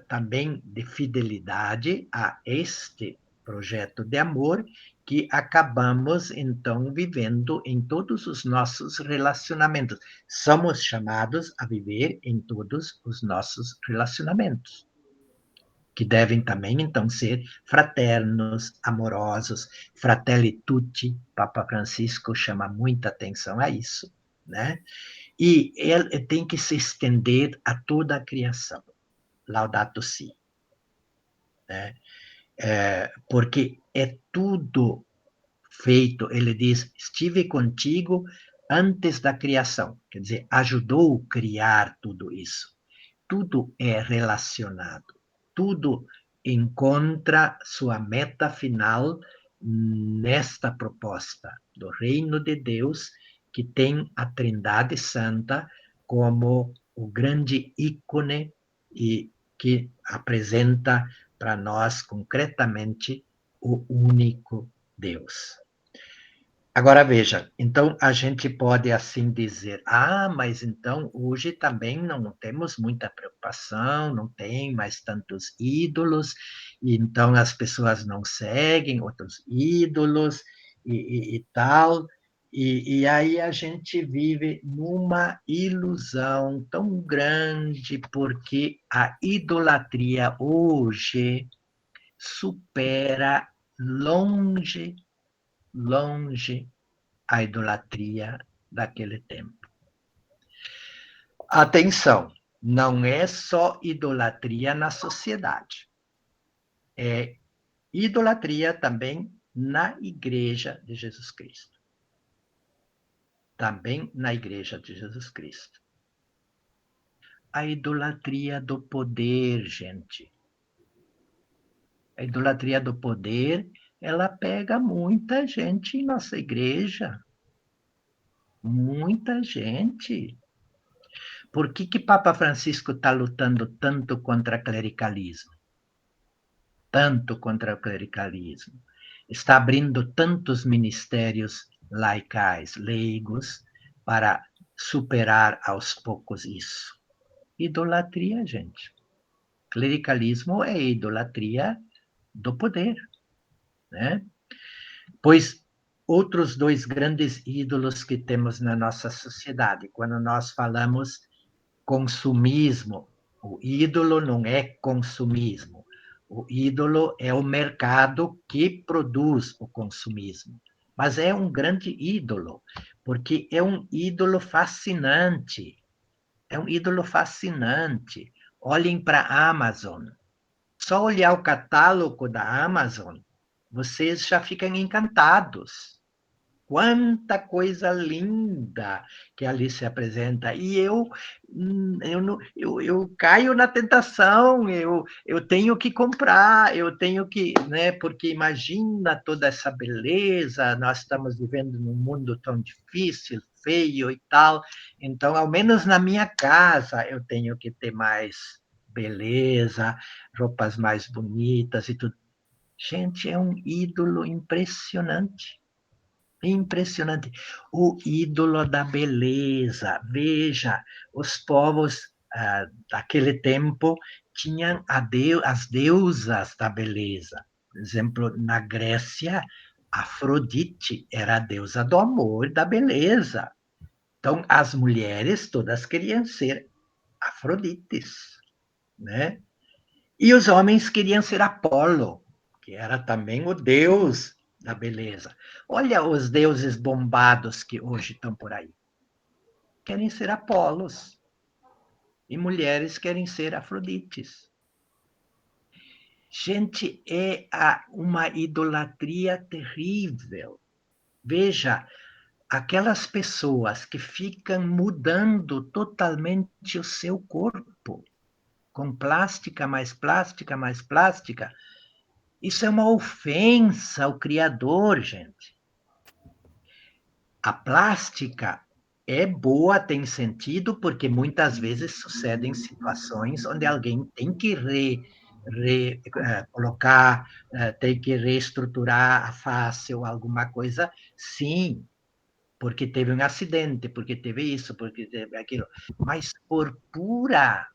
[SPEAKER 1] também de fidelidade a este projeto de amor que acabamos, então, vivendo em todos os nossos relacionamentos. Somos chamados a viver em todos os nossos relacionamentos, que devem também, então, ser fraternos, amorosos, fratelli tutti. Papa Francisco chama muita atenção a isso, né? E ele tem que se estender a toda a criação. Laudato Si. Né? Porque é tudo feito, ele diz, estive contigo antes da criação. Quer dizer, ajudou a criar tudo isso. Tudo é relacionado. Tudo encontra sua meta final nesta proposta do reino de Deus, que tem a Trindade Santa como o grande ícone e que apresenta para nós concretamente o único Deus. Agora veja, então a gente pode assim dizer, mas então hoje também não temos muita preocupação, não tem mais tantos ídolos, e então as pessoas não seguem outros ídolos e tal, e aí a gente vive numa ilusão tão grande, porque a idolatria hoje supera longe a idolatria daquele tempo. Atenção, não é só idolatria na sociedade. É idolatria também na Igreja de Jesus Cristo. Também na Igreja de Jesus Cristo. A idolatria do poder, gente. A idolatria do poder, ela pega muita gente em nossa igreja. Muita gente. Por que Papa Francisco está lutando tanto contra o clericalismo? Tanto contra o clericalismo. Está abrindo tantos ministérios laicais, leigos, para superar aos poucos isso. Idolatria, gente. Clericalismo é idolatria do poder, né? Pois outros dois grandes ídolos que temos na nossa sociedade, quando nós falamos consumismo, o ídolo não é consumismo, o ídolo é o mercado que produz o consumismo, mas é um grande ídolo, porque é um ídolo fascinante, Olhem para a Amazon, só olhar o catálogo da Amazon, vocês já ficam encantados. Quanta coisa linda que ali se apresenta. E eu caio na tentação, eu tenho que comprar, eu tenho que, né? Porque imagina toda essa beleza, nós estamos vivendo num mundo tão difícil, feio e tal. Então, ao menos na minha casa, eu tenho que ter mais beleza, roupas mais bonitas e tudo. Gente, é um ídolo impressionante. Impressionante. O ídolo da beleza. Veja, os povos daquele tempo tinham as deusas da beleza. Por exemplo, na Grécia, Afrodite era a deusa do amor e da beleza. Então, as mulheres todas queriam ser Afrodites, né? E os homens queriam ser Apolo, que era também o deus da beleza. Olha os deuses bombados que hoje estão por aí. Querem ser Apolos. E mulheres querem ser Afrodites. Gente, é uma idolatria terrível. Veja, aquelas pessoas que ficam mudando totalmente o seu corpo, com plástica, mais plástica, mais plástica, isso é uma ofensa ao Criador, gente. A plástica é boa, tem sentido, porque muitas vezes sucedem situações onde alguém tem que colocar, tem que reestruturar a face ou alguma coisa, sim, porque teve um acidente, porque teve isso, porque teve aquilo, mas por pura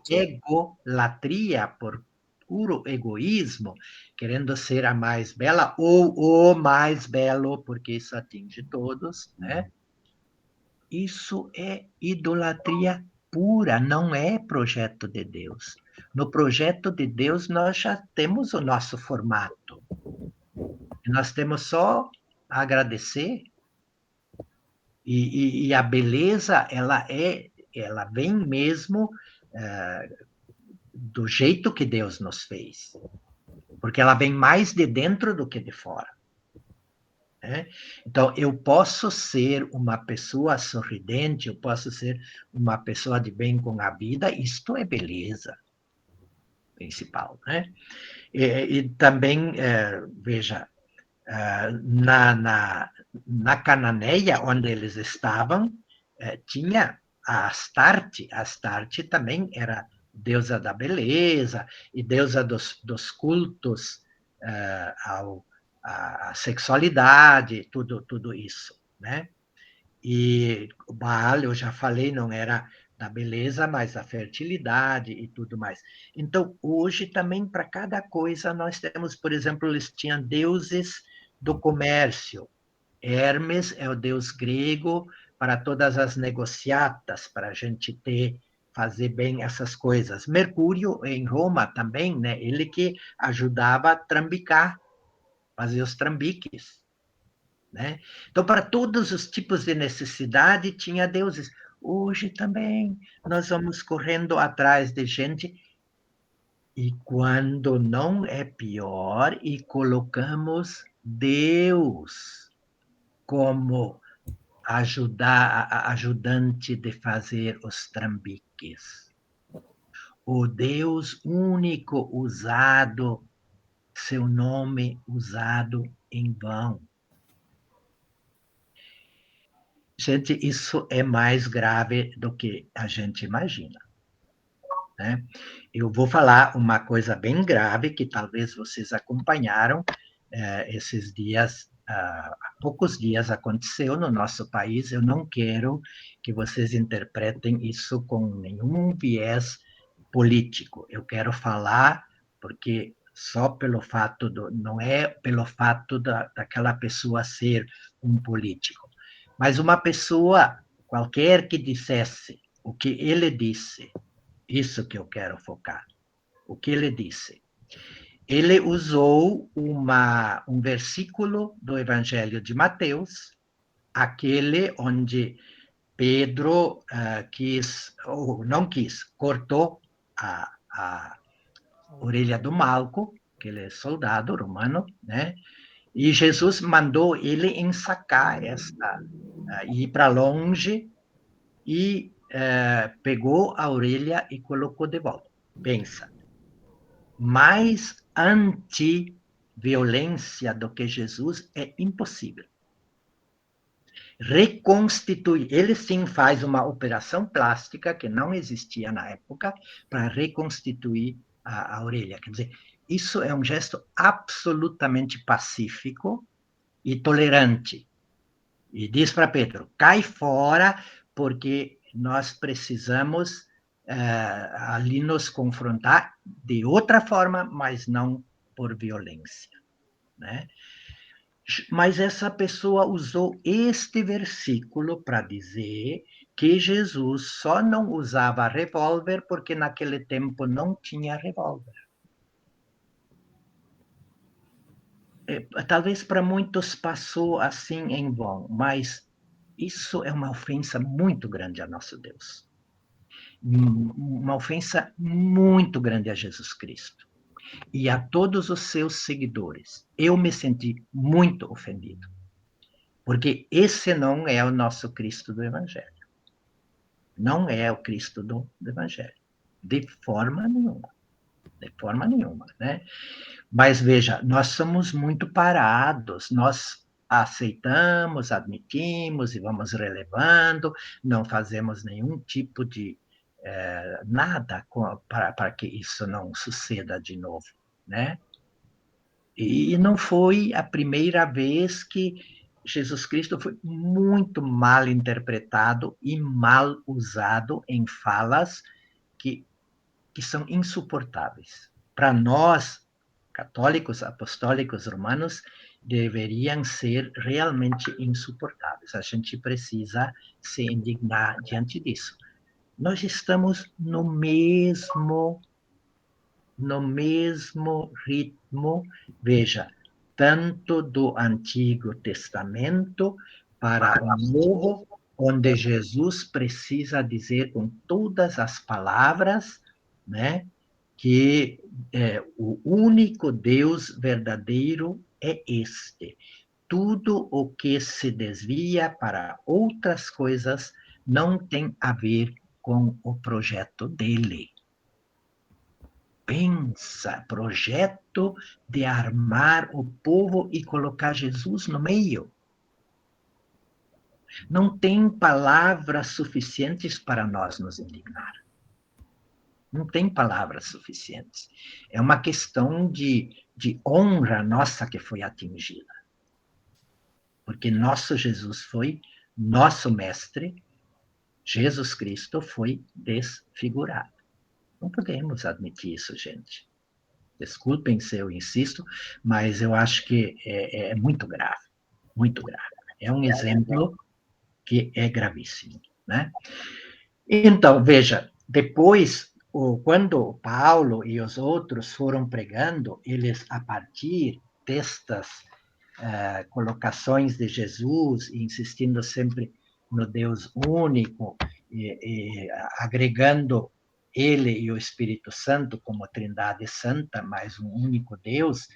[SPEAKER 1] egolatria, por puro egoísmo, querendo ser a mais bela ou o mais belo, porque isso atinge todos, né? Isso é idolatria pura, não é projeto de Deus. No projeto de Deus, nós já temos o nosso formato. Nós temos só a agradecer. E a beleza, ela vem mesmo do jeito que Deus nos fez. Porque ela vem mais de dentro do que de fora. Né? Então, eu posso ser uma pessoa sorridente, eu posso ser uma pessoa de bem com a vida, isto é beleza principal. Né? E também, veja, na Cananeia, onde eles estavam, tinha a Astarte. A Astarte também era deusa da beleza e deusa dos cultos à sexualidade, tudo isso, né? E o Baal, eu já falei, não era da beleza, mas da fertilidade e tudo mais. Então, hoje também, para cada coisa, nós temos, por exemplo, eles tinham deuses do comércio. Hermes é o deus grego para todas as negociatas, para a gente fazer bem essas coisas. Mercúrio, em Roma também, né? Ele que ajudava a trambicar, fazer os trambiques. Né? Então, para todos os tipos de necessidade, tinha deuses. Hoje também nós vamos correndo atrás de gente, e quando não é pior, e colocamos Deus como ajudante de fazer os trambiques. O Deus único usado, seu nome usado em vão. Gente, isso é mais grave do que a gente imagina. Né? Eu vou falar uma coisa bem grave que talvez vocês acompanharam esses dias, há poucos dias aconteceu no nosso país. Eu não quero que vocês interpretem isso com nenhum viés político. Eu quero falar porque só pelo fato não é pelo fato daquela pessoa ser um político. Mas uma pessoa qualquer que dissesse o que ele disse, isso que eu quero focar, o que ele disse. Ele usou um versículo do Evangelho de Mateus, aquele onde Pedro cortou a orelha do Malco, aquele soldado romano, né? E Jesus mandou ele ensacar ir para longe e pegou a orelha e colocou de volta. Pensa, mais anti-violência do que Jesus é impossível. Reconstituir, ele sim faz uma operação plástica que não existia na época para reconstituir a orelha. Quer dizer, isso é um gesto absolutamente pacífico e tolerante. E diz para Pedro, cai fora, porque nós precisamos ali nos confrontar de outra forma, mas não por violência. Né? Mas essa pessoa usou este versículo para dizer que Jesus só não usava revólver porque naquele tempo não tinha revólver. Talvez para muitos passou assim em vão, mas isso é uma ofensa muito grande a nosso Deus. Uma ofensa muito grande a Jesus Cristo e a todos os seus seguidores. Eu me senti muito ofendido, Porque esse não é o nosso Cristo do Evangelho. Não é o Cristo do Evangelho. De forma nenhuma. De forma nenhuma, né? Mas veja, nós somos muito parados, nós aceitamos, admitimos e vamos relevando, não fazemos nenhum tipo de nada para que isso não suceda de novo, né? E não foi a primeira vez que Jesus Cristo foi muito mal interpretado e mal usado em falas que são insuportáveis. Para nós, católicos, apostólicos, romanos, deveriam ser realmente insuportáveis. A gente precisa se indignar diante disso. Nós estamos no mesmo ritmo, veja, tanto do Antigo Testamento para o Novo, onde Jesus precisa dizer com todas as palavras, né, que o único Deus verdadeiro é este. Tudo o que se desvia para outras coisas não tem a ver com o projeto dele. Pensa, projeto de armar o povo e colocar Jesus no meio. Não tem palavras suficientes para nós nos indignar. Não tem palavras suficientes. É uma questão de honra nossa que foi atingida. Porque nosso Jesus foi nosso mestre, Jesus Cristo foi desfigurado. Não podemos admitir isso, gente. Desculpem se eu insisto, mas eu acho que é muito grave, muito grave. É um exemplo que é gravíssimo, né? Então, veja, depois, quando Paulo e os outros foram pregando, eles, a partir destas colocações de Jesus, insistindo sempre no Deus único, e agregando ele e o Espírito Santo como Trindade Santa, mas um único Deus,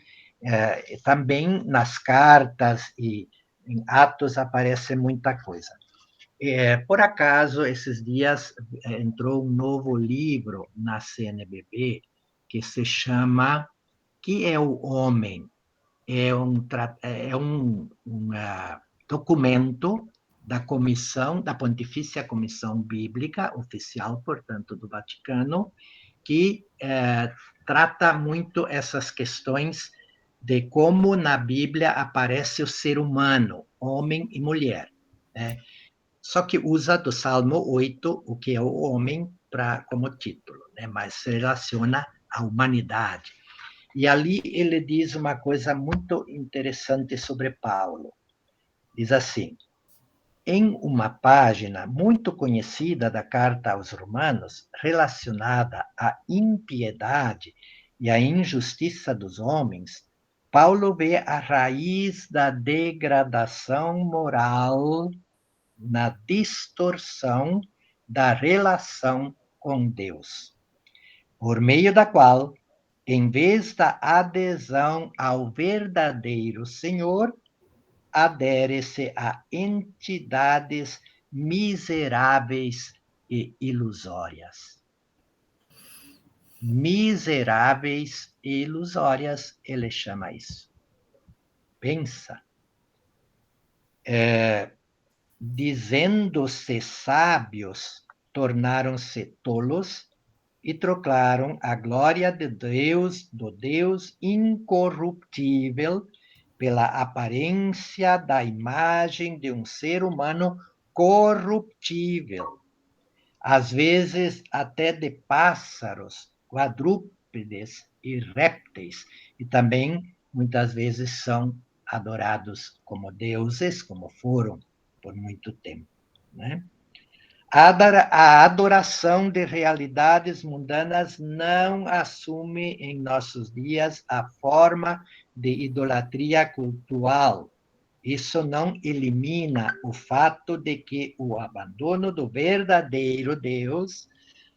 [SPEAKER 1] também nas cartas e em Atos aparece muita coisa. Por acaso, esses dias entrou um novo livro na CNBB que se chama Que é o Homem? É um documento da Comissão, da Pontifícia Comissão Bíblica, oficial, portanto, do Vaticano, que trata muito essas questões de como na Bíblia aparece o ser humano, homem e mulher, né? Só que usa do Salmo 8, o que é o homem, como título, né? Mas se relaciona à humanidade. E ali ele diz uma coisa muito interessante sobre Paulo. Diz assim: em uma página muito conhecida da Carta aos Romanos, relacionada à impiedade e à injustiça dos homens, Paulo vê a raiz da degradação moral na distorção da relação com Deus, por meio da qual, em vez da adesão ao verdadeiro Senhor, adere-se a entidades miseráveis e ilusórias. Miseráveis e ilusórias, ele chama isso. Pensa. Dizendo-se sábios, tornaram-se tolos e trocaram a glória de Deus, do Deus incorruptível, pela aparência da imagem de um ser humano corruptível, às vezes até de pássaros, quadrúpedes e répteis, e também muitas vezes são adorados como deuses, como foram por muito tempo, né? A adoração de realidades mundanas não assume em nossos dias a forma de idolatria cultural. Isso não elimina o fato de que o abandono do verdadeiro Deus,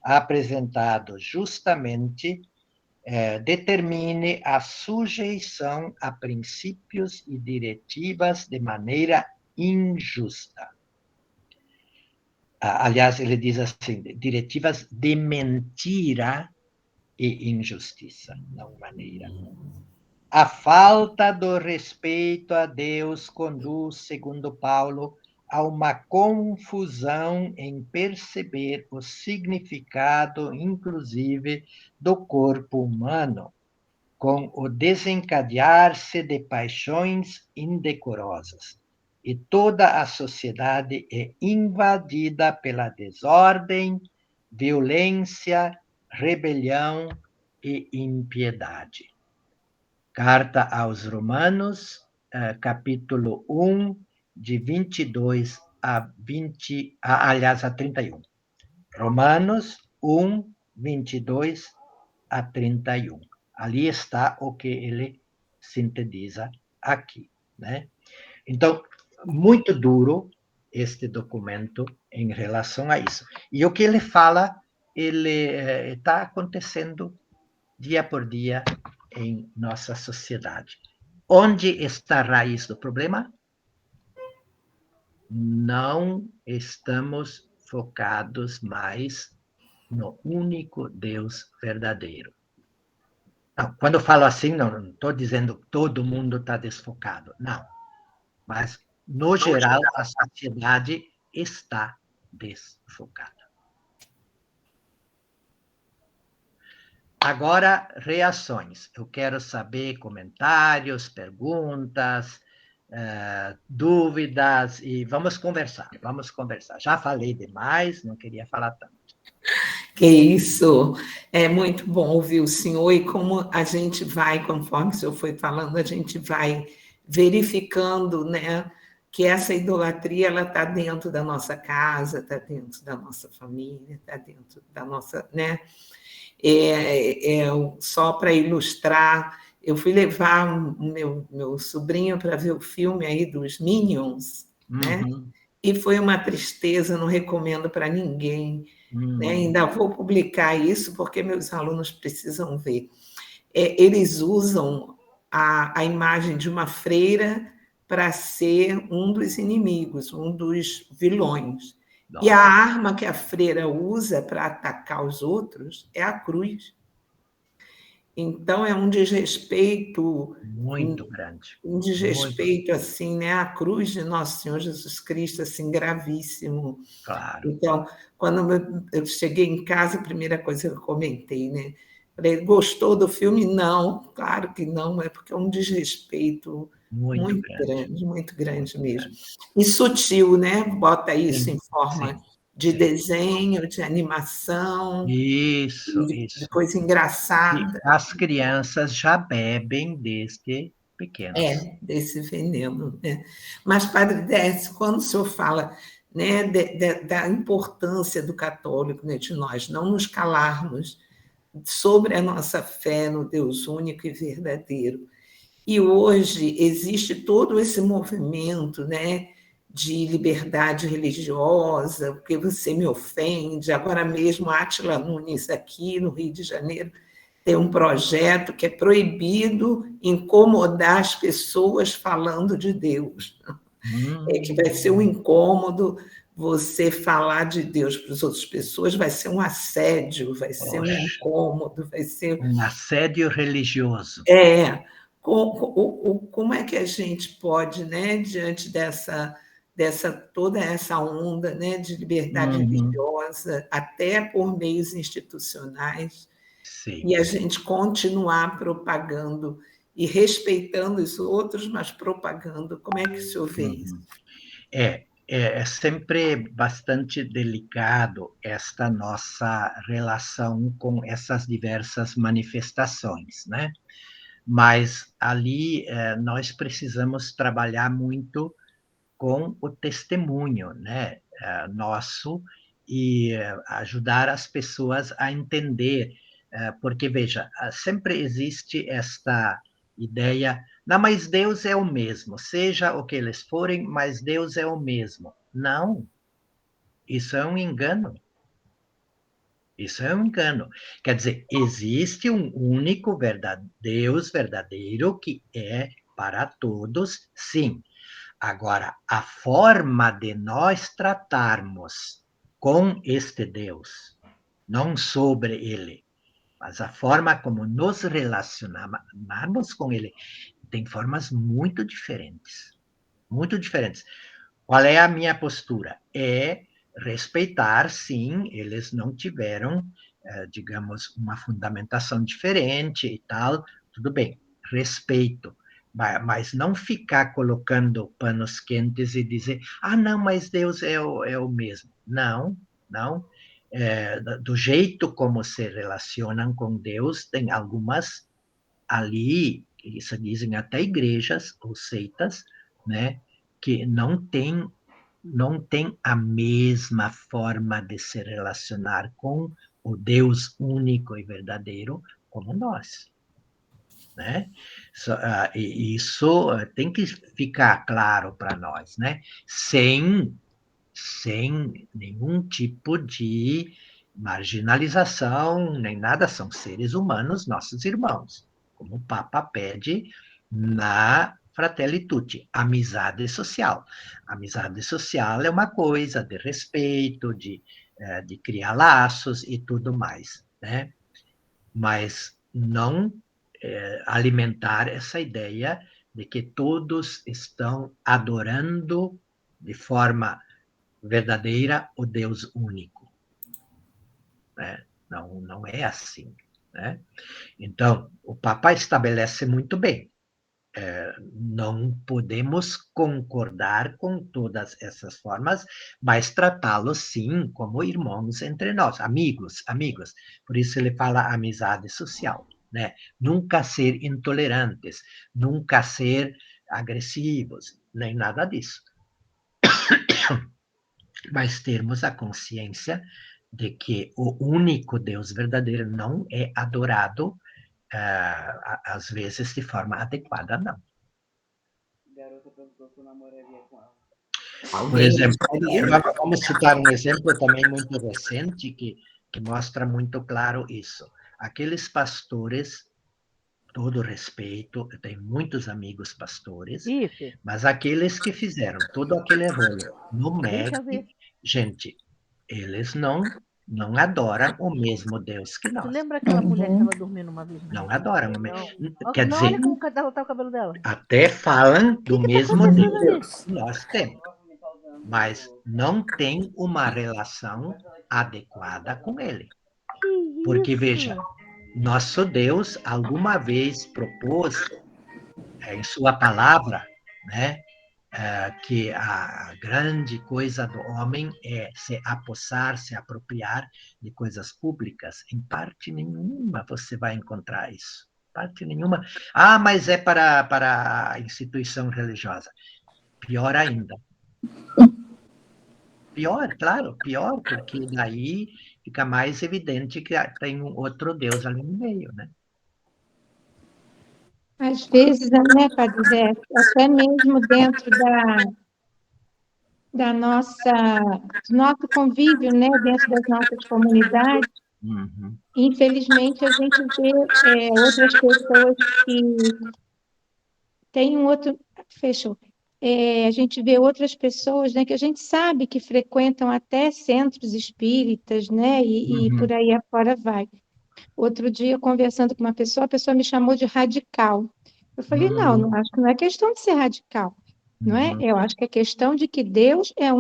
[SPEAKER 1] apresentado justamente, determine a sujeição a princípios e diretivas de maneira injusta. Aliás, ele diz assim, diretivas de mentira e injustiça, não maneira. A falta do respeito a Deus conduz, segundo Paulo, a uma confusão em perceber o significado, inclusive, do corpo humano, com o desencadear-se de paixões indecorosas. E toda a sociedade é invadida pela desordem, violência, rebelião e impiedade. Carta aos Romanos, capítulo 1, de 22 a 31. Romanos 1, 22 a 31. Ali está o que ele sintetiza aqui, né? Então, muito duro este documento em relação a isso. E o que ele fala, ele está acontecendo dia por dia em nossa sociedade. Onde está a raiz do problema? Não estamos focados mais no único Deus verdadeiro. Não, quando eu falo assim, não estou dizendo que todo mundo está desfocado, não. Mas, no geral, a sociedade está desfocada. Agora, reações. Eu quero saber comentários, perguntas, dúvidas, e vamos conversar. Já falei demais, não queria falar tanto.
[SPEAKER 4] Que isso, é muito bom ouvir o senhor, e como a gente vai, conforme o senhor foi falando, a gente vai verificando, né, que essa idolatria, ela está dentro da nossa casa, está dentro da nossa família, está dentro da nossa, né, só para ilustrar, eu fui levar meu sobrinho para ver o filme aí dos Minions, né, e foi uma tristeza, não recomendo para ninguém, né? Ainda vou publicar isso, porque meus alunos precisam ver. Eles usam a imagem de uma freira para ser um dos inimigos, um dos vilões. Nossa. E a arma que a freira usa para atacar os outros é a cruz. Então, é um desrespeito...
[SPEAKER 1] Muito grande.
[SPEAKER 4] Um desrespeito, assim, né? A cruz de Nosso Senhor Jesus Cristo, assim, gravíssimo.
[SPEAKER 1] Claro.
[SPEAKER 4] Então, quando eu cheguei em casa, a primeira coisa que eu comentei, né? Falei, gostou do filme? Não, claro que não, é porque é um desrespeito muito grande mesmo. E sutil, né? Bota isso em forma de desenho, de animação.
[SPEAKER 1] Isso.
[SPEAKER 4] De coisa engraçada.
[SPEAKER 1] E as crianças já bebem desde pequenas.
[SPEAKER 4] Desse veneno, né? Mas, Padre Décio, quando o senhor fala, né, da importância do católico, né, de nós não nos calarmos sobre a nossa fé no Deus único e verdadeiro. E hoje existe todo esse movimento, né, de liberdade religiosa, porque você me ofende. Agora mesmo, Átila Nunes, aqui no Rio de Janeiro, tem um projeto que é proibido incomodar as pessoas falando de Deus. Que vai ser um incômodo você falar de Deus para as outras pessoas, vai ser um assédio, vai ser um incômodo, vai ser...
[SPEAKER 1] Um assédio religioso.
[SPEAKER 4] Como é que a gente pode, né, diante toda essa onda, né, de liberdade religiosa, até por meios institucionais, e a gente continuar propagando e respeitando os outros, mas propagando? Como é que o senhor vê isso?
[SPEAKER 1] É sempre bastante delicado esta nossa relação com essas diversas manifestações, né? Mas ali nós precisamos trabalhar muito com o testemunho, né, nosso, e ajudar as pessoas a entender, porque, veja, sempre existe esta ideia, não, mas Deus é o mesmo, seja o que eles forem, mas Deus é o mesmo. Não, isso é um engano. Isso é um engano. Quer dizer, existe um único Deus verdadeiro que é para todos, sim. Agora, a forma de nós tratarmos com este Deus, não sobre ele, mas a forma como nos relacionarmos com ele, tem formas muito diferentes. Muito diferentes. Qual é a minha postura? É respeitar, sim, eles não tiveram, digamos, uma fundamentação diferente e tal, tudo bem, respeito, mas não ficar colocando panos quentes e dizer, não, mas Deus é o mesmo. Não, não. Do jeito como se relacionam com Deus, tem algumas ali, isso dizem até igrejas ou seitas, né, que não tem a mesma forma de se relacionar com o Deus único e verdadeiro como nós, né? E isso tem que ficar claro para nós, né? Sem nenhum tipo de marginalização, nem nada, são seres humanos, nossos irmãos, como o Papa pede na Fratelli Tutti, amizade social. Amizade social é uma coisa de respeito, de criar laços e tudo mais, né? Mas não alimentar essa ideia de que todos estão adorando de forma verdadeira o Deus único, né? Não é assim, né? Então, o Papa estabelece muito bem, não podemos concordar com todas essas formas, mas tratá-los, sim, como irmãos entre nós, amigos. Por isso ele fala amizade social, né? Nunca ser intolerantes, nunca ser agressivos, nem nada disso. Mas termos a consciência de que o único Deus verdadeiro não é adorado, às vezes, de forma adequada, não. Por exemplo, vamos citar um exemplo também muito recente que mostra muito claro isso. Aqueles pastores, todo respeito, eu tenho muitos amigos pastores, mas aqueles que fizeram todo aquele rolo no MEC, gente, eles não adoram o mesmo Deus que nós.
[SPEAKER 3] Você lembra aquela mulher que estava dormindo uma vez?
[SPEAKER 1] Não adoram. Quer
[SPEAKER 3] Não,
[SPEAKER 1] dizer,
[SPEAKER 3] olha como ela tá o cabelo dela.
[SPEAKER 1] até falam do
[SPEAKER 3] que
[SPEAKER 1] mesmo
[SPEAKER 3] tá
[SPEAKER 1] Deus que nós temos, mas não tem uma relação adequada com ele. Porque, veja, nosso Deus alguma vez propôs em sua palavra, né, que a grande coisa do homem é se apossar, se apropriar de coisas públicas. Em parte nenhuma você vai encontrar isso. Parte nenhuma. Mas é para a instituição religiosa. Pior ainda. Pior, claro, pior, porque daí fica mais evidente que tem um outro Deus ali no meio, né?
[SPEAKER 2] Às vezes, né, Padre Zé, até mesmo dentro do nosso convívio, né, dentro das nossas comunidades, infelizmente a gente vê outras pessoas que têm um outro... Fechou. A gente vê outras pessoas, né, que a gente sabe que frequentam até centros espíritas, né, e por aí afora vai. Outro dia, conversando com uma pessoa, a pessoa me chamou de radical. Eu falei, não, acho que não é questão de ser radical, não é? Eu acho que é questão de que Deus é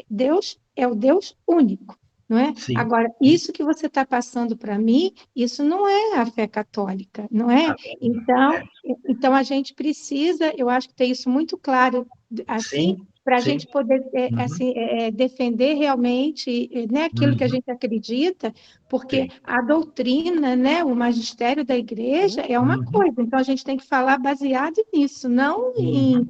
[SPEAKER 2] Deus é o Deus único, não é?
[SPEAKER 1] Sim.
[SPEAKER 2] Agora, isso que você está passando para mim, isso não é a fé católica, não é? Então a gente precisa, eu acho que ter isso muito claro, assim, para a gente poder defender realmente, né, aquilo que a gente acredita, porque a doutrina, né, o magistério da igreja é uma coisa, então a gente tem que falar baseado nisso, não em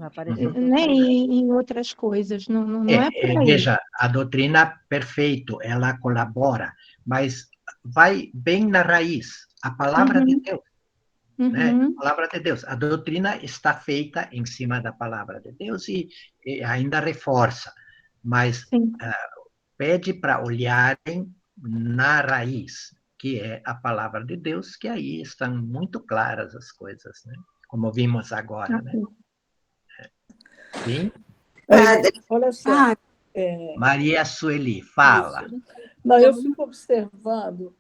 [SPEAKER 2] outras coisas, não é por aí.
[SPEAKER 1] Veja, a doutrina, perfeito, ela colabora, mas vai bem na raiz, a palavra de Deus. Né? A palavra de Deus. A doutrina está feita em cima da palavra de Deus e ainda reforça, mas pede para olharem na raiz, que é a palavra de Deus, que aí estão muito claras as coisas, né? Como vimos agora, né? Sim?
[SPEAKER 7] Padre,
[SPEAKER 8] Olha só.
[SPEAKER 1] Maria Sueli, fala.
[SPEAKER 8] Não, eu fico observando.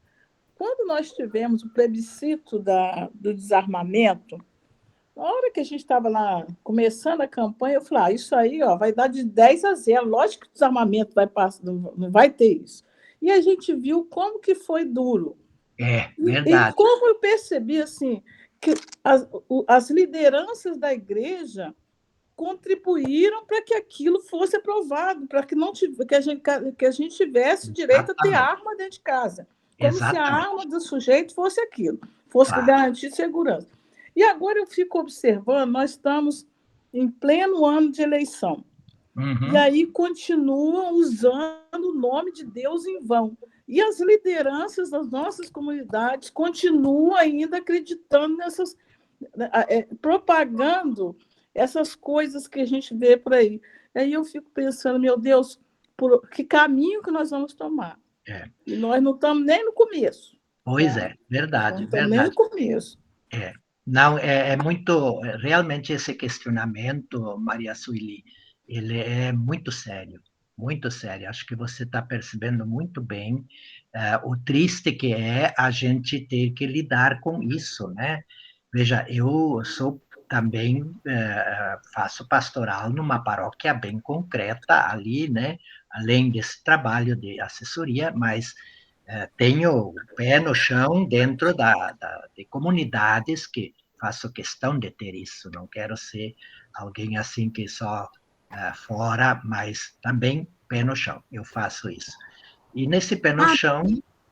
[SPEAKER 8] Quando nós tivemos o plebiscito do desarmamento, na hora que a gente estava lá começando a campanha, eu falei, isso aí vai dar de 10-0. Lógico que o desarmamento vai passar, não vai ter isso. E a gente viu como que foi duro.
[SPEAKER 1] Verdade.
[SPEAKER 8] E como eu percebi assim, que as lideranças da igreja contribuíram para que aquilo fosse aprovado, para que a gente tivesse direito a ter arma dentro de casa. Como se a arma do sujeito fosse aquilo, fosse garantir segurança. E agora eu fico observando, nós estamos em pleno ano de eleição. E aí continuam usando o nome de Deus em vão. E as lideranças das nossas comunidades continuam ainda acreditando nessas, propagando essas coisas que a gente vê por aí. Aí eu fico pensando, meu Deus, por que caminho que nós vamos tomar? E nós não estamos nem no começo.
[SPEAKER 1] Pois é, verdade.
[SPEAKER 8] Não estamos nem no começo.
[SPEAKER 1] Não, é muito... Realmente, esse questionamento, Maria Sueli, ele é muito sério. Muito sério. Acho que você está percebendo muito bem o triste que é a gente ter que lidar com isso, né? Veja, eu sou também, faço pastoral numa paróquia bem concreta ali, né? Além desse trabalho de assessoria, mas tenho o pé no chão dentro de comunidades que faço questão de ter isso. Não quero ser alguém assim que só fora, mas também pé no chão. Eu faço isso. E nesse pé no chão,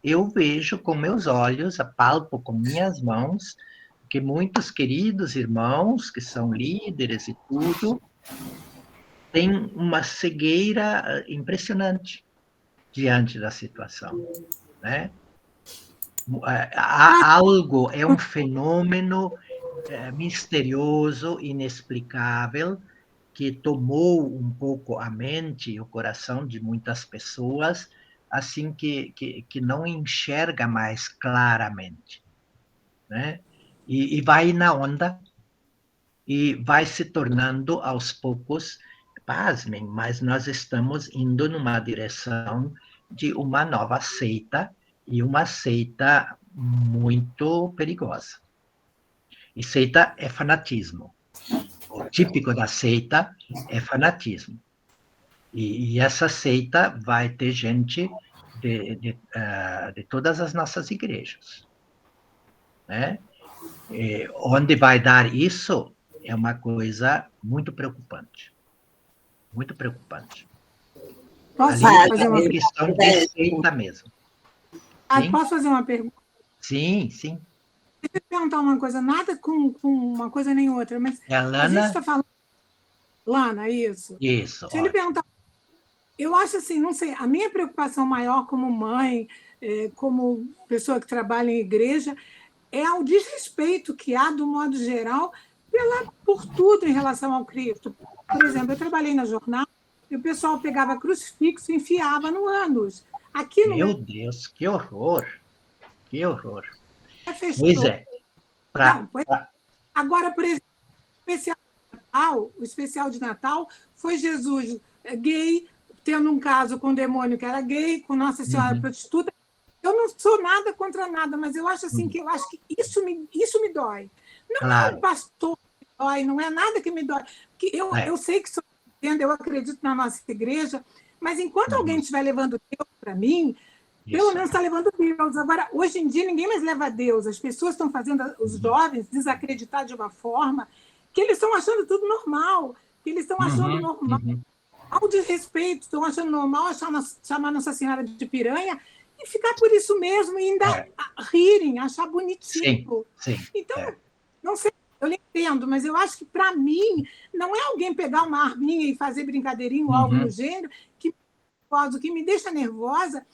[SPEAKER 1] eu vejo com meus olhos, apalpo com minhas mãos, que muitos queridos irmãos, que são líderes e tudo, têm uma cegueira impressionante diante da situação, né? Algo é um fenômeno misterioso, inexplicável, que tomou um pouco a mente e o coração de muitas pessoas, assim que não enxerga mais claramente, né? E vai na onda, e vai se tornando aos poucos, pasmem, mas nós estamos indo numa direção de uma nova seita, e uma seita muito perigosa. E seita é fanatismo. O típico da seita é fanatismo. E essa seita vai ter gente de todas as nossas igrejas, né? Onde vai dar isso é uma coisa muito preocupante. Muito preocupante.
[SPEAKER 9] Posso
[SPEAKER 1] Ali
[SPEAKER 9] fazer
[SPEAKER 1] é
[SPEAKER 9] uma
[SPEAKER 1] uma questão de seita mesmo.
[SPEAKER 9] Posso fazer uma pergunta?
[SPEAKER 1] Sim, sim.
[SPEAKER 9] Deixa eu perguntar uma coisa, nada com uma coisa nem outra, mas
[SPEAKER 1] É a Lana?
[SPEAKER 9] a gente está falando... Lana, isso?
[SPEAKER 1] Isso.
[SPEAKER 9] Deixa eu lhe perguntar. Eu acho assim, não sei, a minha preocupação maior como mãe, como pessoa que trabalha em igreja, é o desrespeito que há, do modo geral, por tudo em relação ao Cristo. Por exemplo, eu trabalhei na jornada e o pessoal pegava crucifixo e enfiava no ânus. Aqui no
[SPEAKER 1] Meu Deus, que horror! Que horror!
[SPEAKER 9] Pois
[SPEAKER 1] é.
[SPEAKER 9] Agora, por exemplo, o especial de Natal foi Jesus gay, tendo um caso com o demônio que era gay, com Nossa Senhora prostituta. Eu não sou nada contra nada, mas eu acho assim que isso me dói. Não é um pastor que me dói, não é nada que me dói. Porque eu sei que sou cristã, eu acredito na nossa igreja, mas enquanto alguém estiver levando Deus para mim, pelo menos está levando Deus. Agora, hoje em dia, ninguém mais leva Deus. As pessoas estão fazendo os jovens desacreditar de uma forma que eles estão achando tudo normal, que eles estão achando normal. Ao desrespeito, estão achando normal chamar Nossa Senhora de piranha e ficar por isso mesmo, e ainda rirem, achar bonitinho.
[SPEAKER 1] Sim.
[SPEAKER 9] Então, não sei, eu entendo, mas eu acho que, para mim, não é alguém pegar uma arminha e fazer brincadeirinha ou algo do gênero que me deixa nervosa,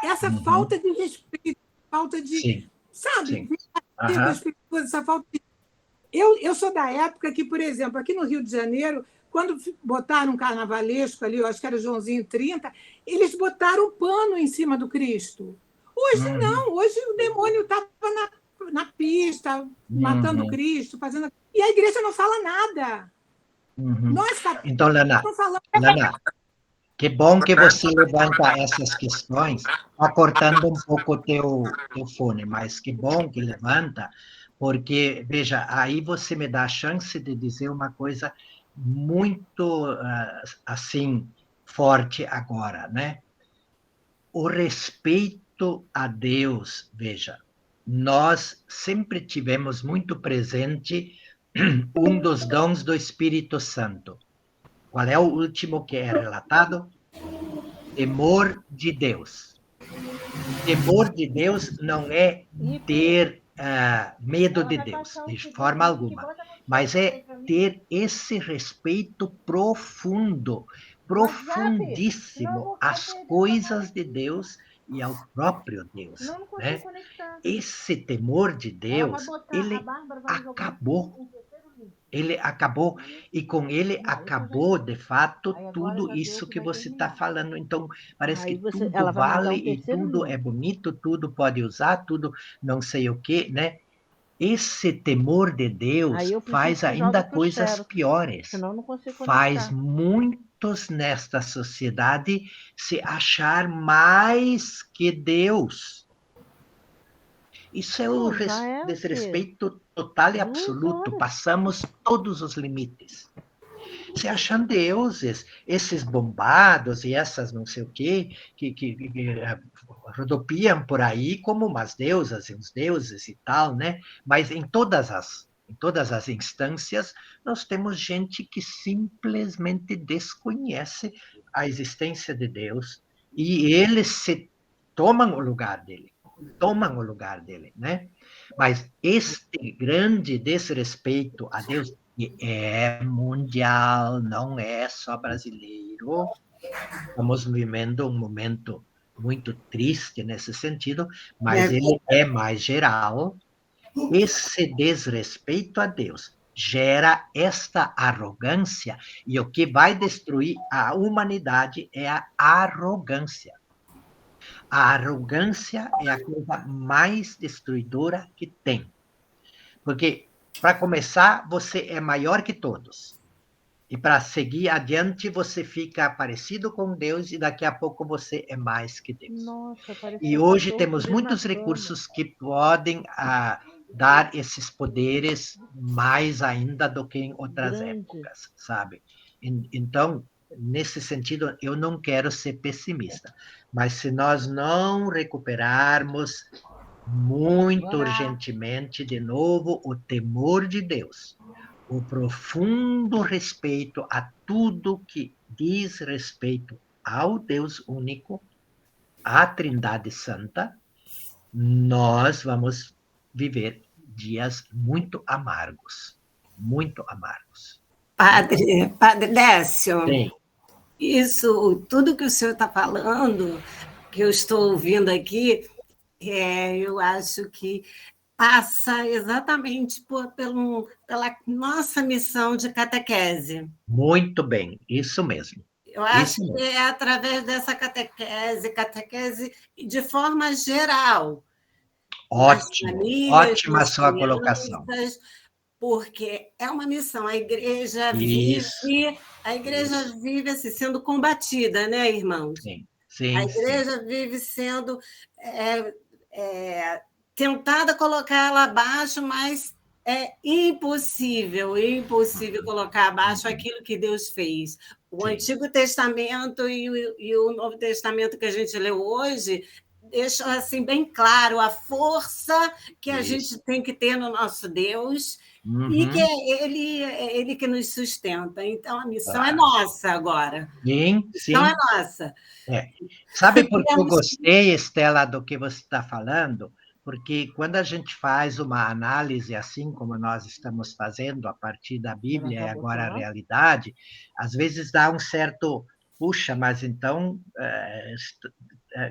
[SPEAKER 9] essa falta de respeito, falta de... Sabe? As pessoas, essa falta de... Eu sou da época que, por exemplo, aqui no Rio de Janeiro, quando botaram um carnavalesco ali, eu acho que era Joãozinho 30, eles botaram pano em cima do Cristo. Hoje não, hoje o demônio estava na pista, matando o Cristo, fazendo... E a igreja não fala nada.
[SPEAKER 1] Uhum.
[SPEAKER 9] Nós católicos
[SPEAKER 1] Então, Lana, que bom que você levanta essas questões. Está cortando um pouco o teu fone, mas que bom que levanta, porque, veja, aí você me dá a chance de dizer uma coisa muito, assim, forte agora, né? O respeito a Deus, veja, nós sempre tivemos muito presente um dos dons do Espírito Santo. Qual é o último que é relatado? Temor de Deus. Temor de Deus não é ter medo de Deus, de forma alguma, mas é ter esse respeito profundo, profundíssimo às coisas de Deus e ao próprio Deus, né? Esse temor de Deus, ele acabou. Ele acabou, e com ele acabou, de fato, tudo isso que você está falando. Então, parece que tudo vale e tudo é bonito, tudo pode usar, tudo não sei o quê, né? Esse temor de Deus faz ainda coisas piores. Faz muitos nesta sociedade se achar mais que Deus. Isso é o desrespeito total e absoluto. Passamos todos os limites. Se acham deuses, esses bombados e essas não sei o quê, que rodopiam por aí como umas deusas e uns deuses e tal, né? Mas em todas as instâncias, nós temos gente que simplesmente desconhece a existência de Deus e eles se tomam o lugar dele. Né? Mas este grande desrespeito a Deus, que é mundial, não é só brasileiro, estamos vivendo um momento muito triste nesse sentido, mas ele é mais geral. Esse desrespeito a Deus gera esta arrogância, e o que vai destruir a humanidade é a arrogância. A arrogância é a coisa mais destruidora que tem. Porque, para começar, você é maior que todos. E para seguir adiante, você fica parecido com Deus e daqui a pouco você é mais que Deus. E hoje temos muitos recursos que podem dar esses poderes mais ainda do que em outras épocas, sabe? Então, nesse sentido, eu não quero ser pessimista, mas se nós não recuperarmos muito urgentemente, de novo, o temor de Deus, o profundo respeito a tudo que diz respeito ao Deus único, à Trindade Santa, nós vamos viver dias muito amargos. Muito amargos.
[SPEAKER 7] Padre Décio,
[SPEAKER 1] Sim.
[SPEAKER 7] Isso, tudo que o senhor está falando, que eu estou ouvindo aqui, eu acho que passa exatamente pela nossa missão de catequese.
[SPEAKER 1] Muito bem, isso mesmo.
[SPEAKER 7] Eu acho que é através dessa catequese de forma geral.
[SPEAKER 1] Ótimo, ótima sua colocação.
[SPEAKER 7] Porque é uma missão, a igreja vive assim, sendo combatida, né, irmãos?
[SPEAKER 1] Sim,
[SPEAKER 7] a igreja vive sendo tentada colocar ela abaixo, mas é impossível colocar abaixo aquilo que Deus fez. O Antigo Testamento e o Novo Testamento que a gente leu hoje deixam assim, bem claro a força que a gente tem que ter no nosso Deus, e que é ele que nos sustenta. Então, a missão é nossa agora.
[SPEAKER 1] Sim.
[SPEAKER 7] A missão é nossa.
[SPEAKER 1] Sabe por que eu gostei, Estela, do que você está falando? Porque quando a gente faz uma análise assim como nós estamos fazendo, a partir da Bíblia e agora a realidade, às vezes dá um certo, puxa, mas então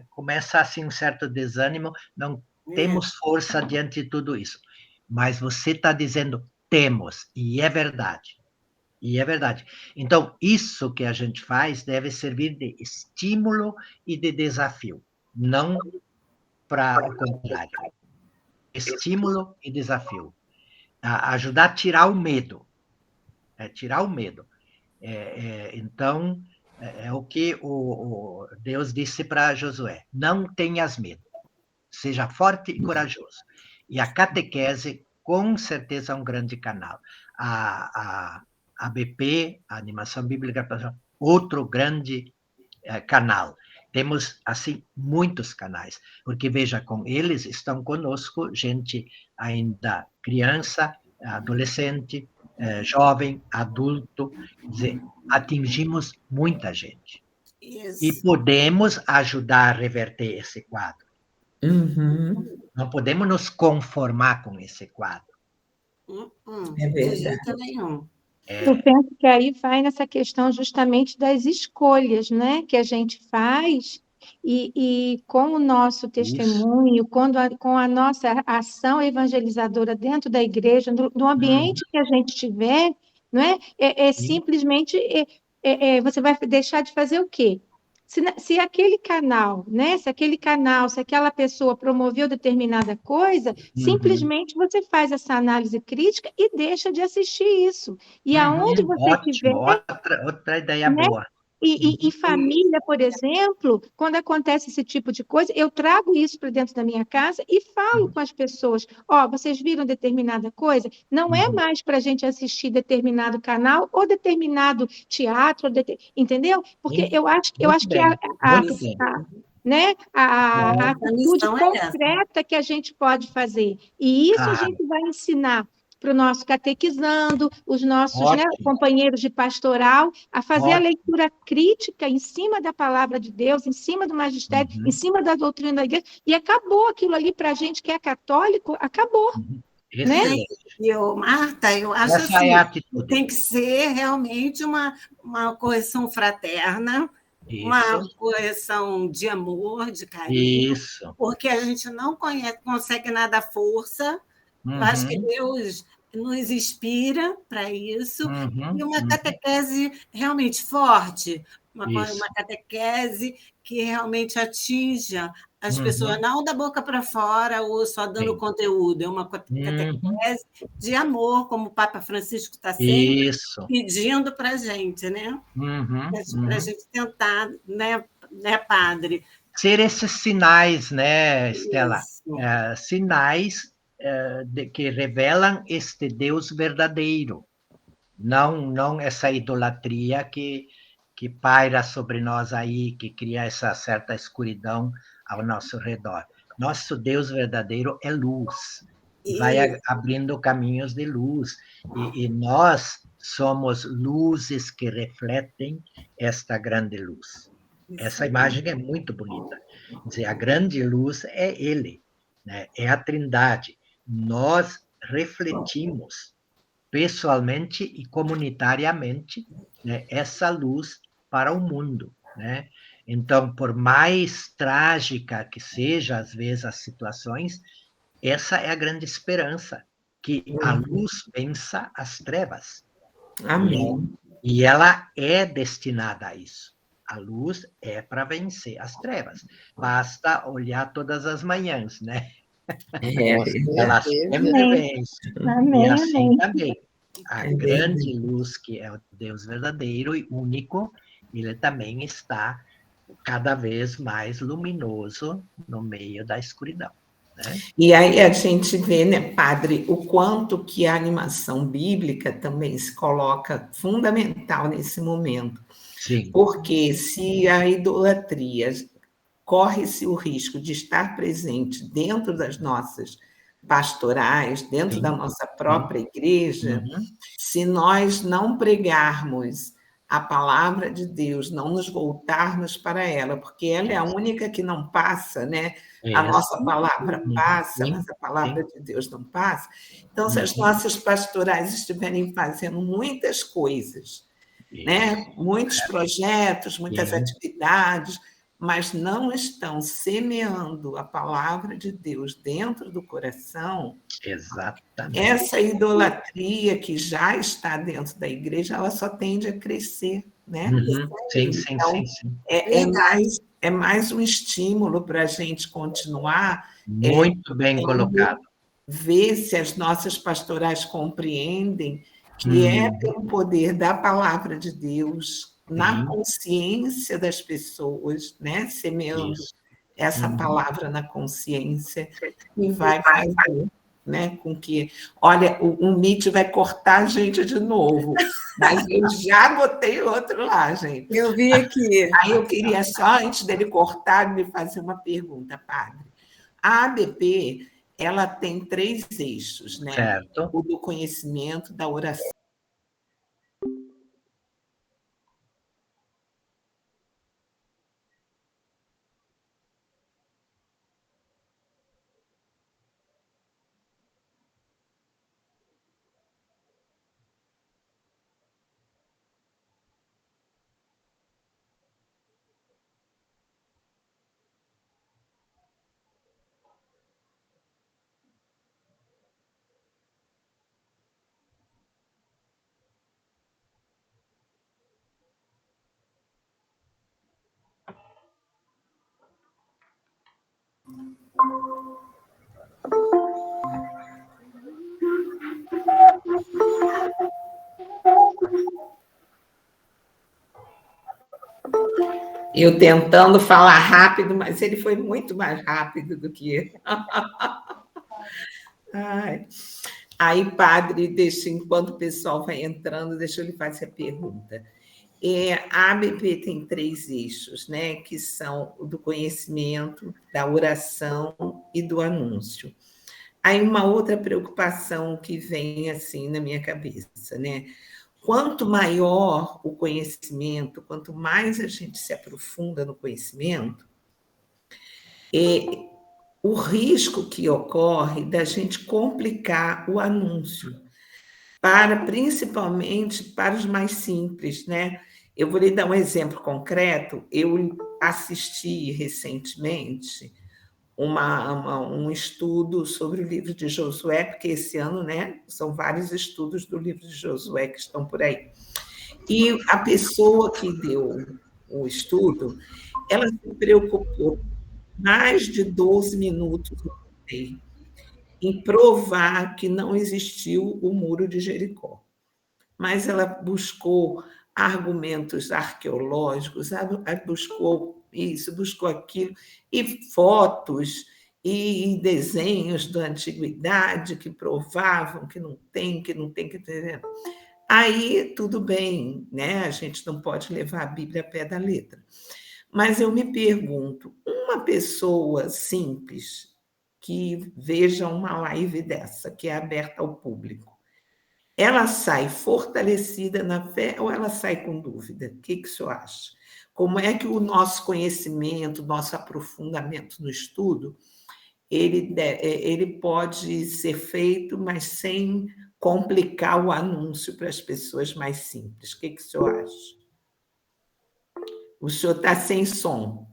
[SPEAKER 1] começa assim um certo desânimo, não temos força diante de tudo isso. Mas você está dizendo, temos, e é verdade. Então, isso que a gente faz deve servir de estímulo e de desafio, não para o contrário. Estímulo e desafio. Ajudar a tirar o medo. é tirar o medo. Então, é o que Deus disse para Josué: não tenhas medo, seja forte e corajoso. E a catequese, com certeza, é um grande canal. A ABP, a Animação Bíblica, outro grande canal. Temos, assim, muitos canais, porque, veja, com eles estão conosco gente ainda criança, adolescente, jovem, adulto, quer dizer, atingimos muita gente.
[SPEAKER 7] Isso.
[SPEAKER 1] E podemos ajudar a reverter esse quadro. Não podemos nos conformar com esse quadro.
[SPEAKER 7] De jeito nenhum.
[SPEAKER 2] Eu penso que aí vai nessa questão justamente das escolhas, né, que a gente faz e com o nosso testemunho, com a nossa ação evangelizadora dentro da igreja, do ambiente que a gente tiver, não é? Simplesmente você vai deixar de fazer o quê? Se aquele canal, né? Se aquela pessoa promoveu determinada coisa, simplesmente você faz essa análise crítica e deixa de assistir isso. E aonde você tiver...
[SPEAKER 1] Outra ideia,
[SPEAKER 2] né?
[SPEAKER 1] boa.
[SPEAKER 2] E família, por exemplo, quando acontece esse tipo de coisa, eu trago isso para dentro da minha casa e falo com as pessoas: vocês viram determinada coisa? Não é mais para a gente assistir determinado canal ou determinado teatro, entendeu? Porque eu acho que né? A atitude concreta que a gente pode fazer. E isso a gente vai ensinar para o nosso catequizando, os nossos companheiros de pastoral, a fazer a leitura crítica em cima da palavra de Deus, em cima do magistério, em cima da doutrina da igreja, e acabou aquilo ali para a gente que é católico, acabou. Né?
[SPEAKER 7] E Marta, eu acho assim, tem que ser realmente uma correção fraterna, uma correção de amor, de carinho, porque a gente não consegue nada à força. Eu acho que Deus nos inspira para isso, e uma catequese realmente forte, uma catequese que realmente atinja as pessoas, não da boca para fora ou só dando conteúdo, é uma catequese de amor, como o Papa Francisco está sempre pedindo para a gente, né? Para a gente tentar, né, padre?
[SPEAKER 1] Ser esses sinais, né, Estela? Sinais que revelam este Deus verdadeiro, não essa idolatria que paira sobre nós aí, que cria essa certa escuridão ao nosso redor. Nosso Deus verdadeiro é luz, vai abrindo caminhos de luz, e nós somos luzes que refletem esta grande luz. Essa imagem é muito bonita. Quer dizer, a grande luz é Ele, né? É a Trindade. Nós refletimos pessoalmente e comunitariamente, né, essa luz para o mundo, né? Então, por mais trágica que seja, às vezes, as situações, essa é a grande esperança, que a luz vença as trevas.
[SPEAKER 4] Amém.
[SPEAKER 1] E ela é destinada a isso. A luz é para vencer as trevas. Basta olhar todas as manhãs, né? Ela sempre vence. E assim também. A grande luz, que é o Deus verdadeiro e único, ele também está cada vez mais luminoso no meio da escuridão. Né?
[SPEAKER 4] E aí a gente vê, né, padre, o quanto que a animação bíblica também se coloca fundamental nesse momento.
[SPEAKER 1] Sim.
[SPEAKER 4] Porque se a idolatria corre-se o risco de estar presente dentro das nossas pastorais, dentro da nossa própria igreja, se nós não pregarmos a palavra de Deus, não nos voltarmos para ela, porque ela é a única que não passa, né? A nossa palavra passa, mas a palavra de Deus não passa. Então, se as nossas pastorais estiverem fazendo muitas coisas, né? Muitos projetos, muitas atividades, mas não estão semeando a palavra de Deus dentro do coração, essa idolatria que já está dentro da igreja, ela só tende a crescer, né?
[SPEAKER 1] Sim.
[SPEAKER 4] É mais um estímulo para a gente continuar.
[SPEAKER 1] Muito bem colocado.
[SPEAKER 4] Ver se as nossas pastorais compreendem que é pelo poder da palavra de Deus na consciência das pessoas, né? Semeando essa palavra na consciência, e vai fazer, né, com que... Olha, o Meet vai cortar a gente de novo, mas eu já botei outro lá, gente.
[SPEAKER 7] Eu vi aqui.
[SPEAKER 4] Aí eu queria só, antes dele cortar, me fazer uma pergunta, padre. A ABP, ela tem 3 eixos, né?
[SPEAKER 1] Certo.
[SPEAKER 4] O do conhecimento, da oração. Eu tentando falar rápido, mas ele foi muito mais rápido do que eu. Ai. Aí, padre, deixa, enquanto o pessoal vai entrando, deixa eu lhe fazer a pergunta. A ABP tem 3 eixos, né, que são o do conhecimento, da oração e do anúncio. Aí uma outra preocupação que vem assim na minha cabeça, né? Quanto maior o conhecimento, quanto mais a gente se aprofunda no conhecimento, o risco que ocorre da gente complicar o anúncio, principalmente para os mais simples, né? Eu vou lhe dar um exemplo concreto. Eu assisti recentemente um estudo sobre o livro de Josué, porque esse ano, né, são vários estudos do livro de Josué que estão por aí. E a pessoa que deu o estudo, ela se preocupou mais de 12 minutos em provar que não existiu o Muro de Jericó. Mas ela buscou argumentos arqueológicos, buscou isso, buscou aquilo, e fotos e desenhos da antiguidade que provavam que não tem, que ter. Aí, tudo bem, né? A gente não pode levar a Bíblia a pé da letra. Mas eu me pergunto, uma pessoa simples que veja uma live dessa, que é aberta ao público, ela sai fortalecida na fé ou ela sai com dúvida? O que o senhor acha? Como é que o nosso conhecimento, nosso aprofundamento no estudo, ele pode ser feito, mas sem complicar o anúncio para as pessoas mais simples? O que o senhor acha? O senhor está sem som.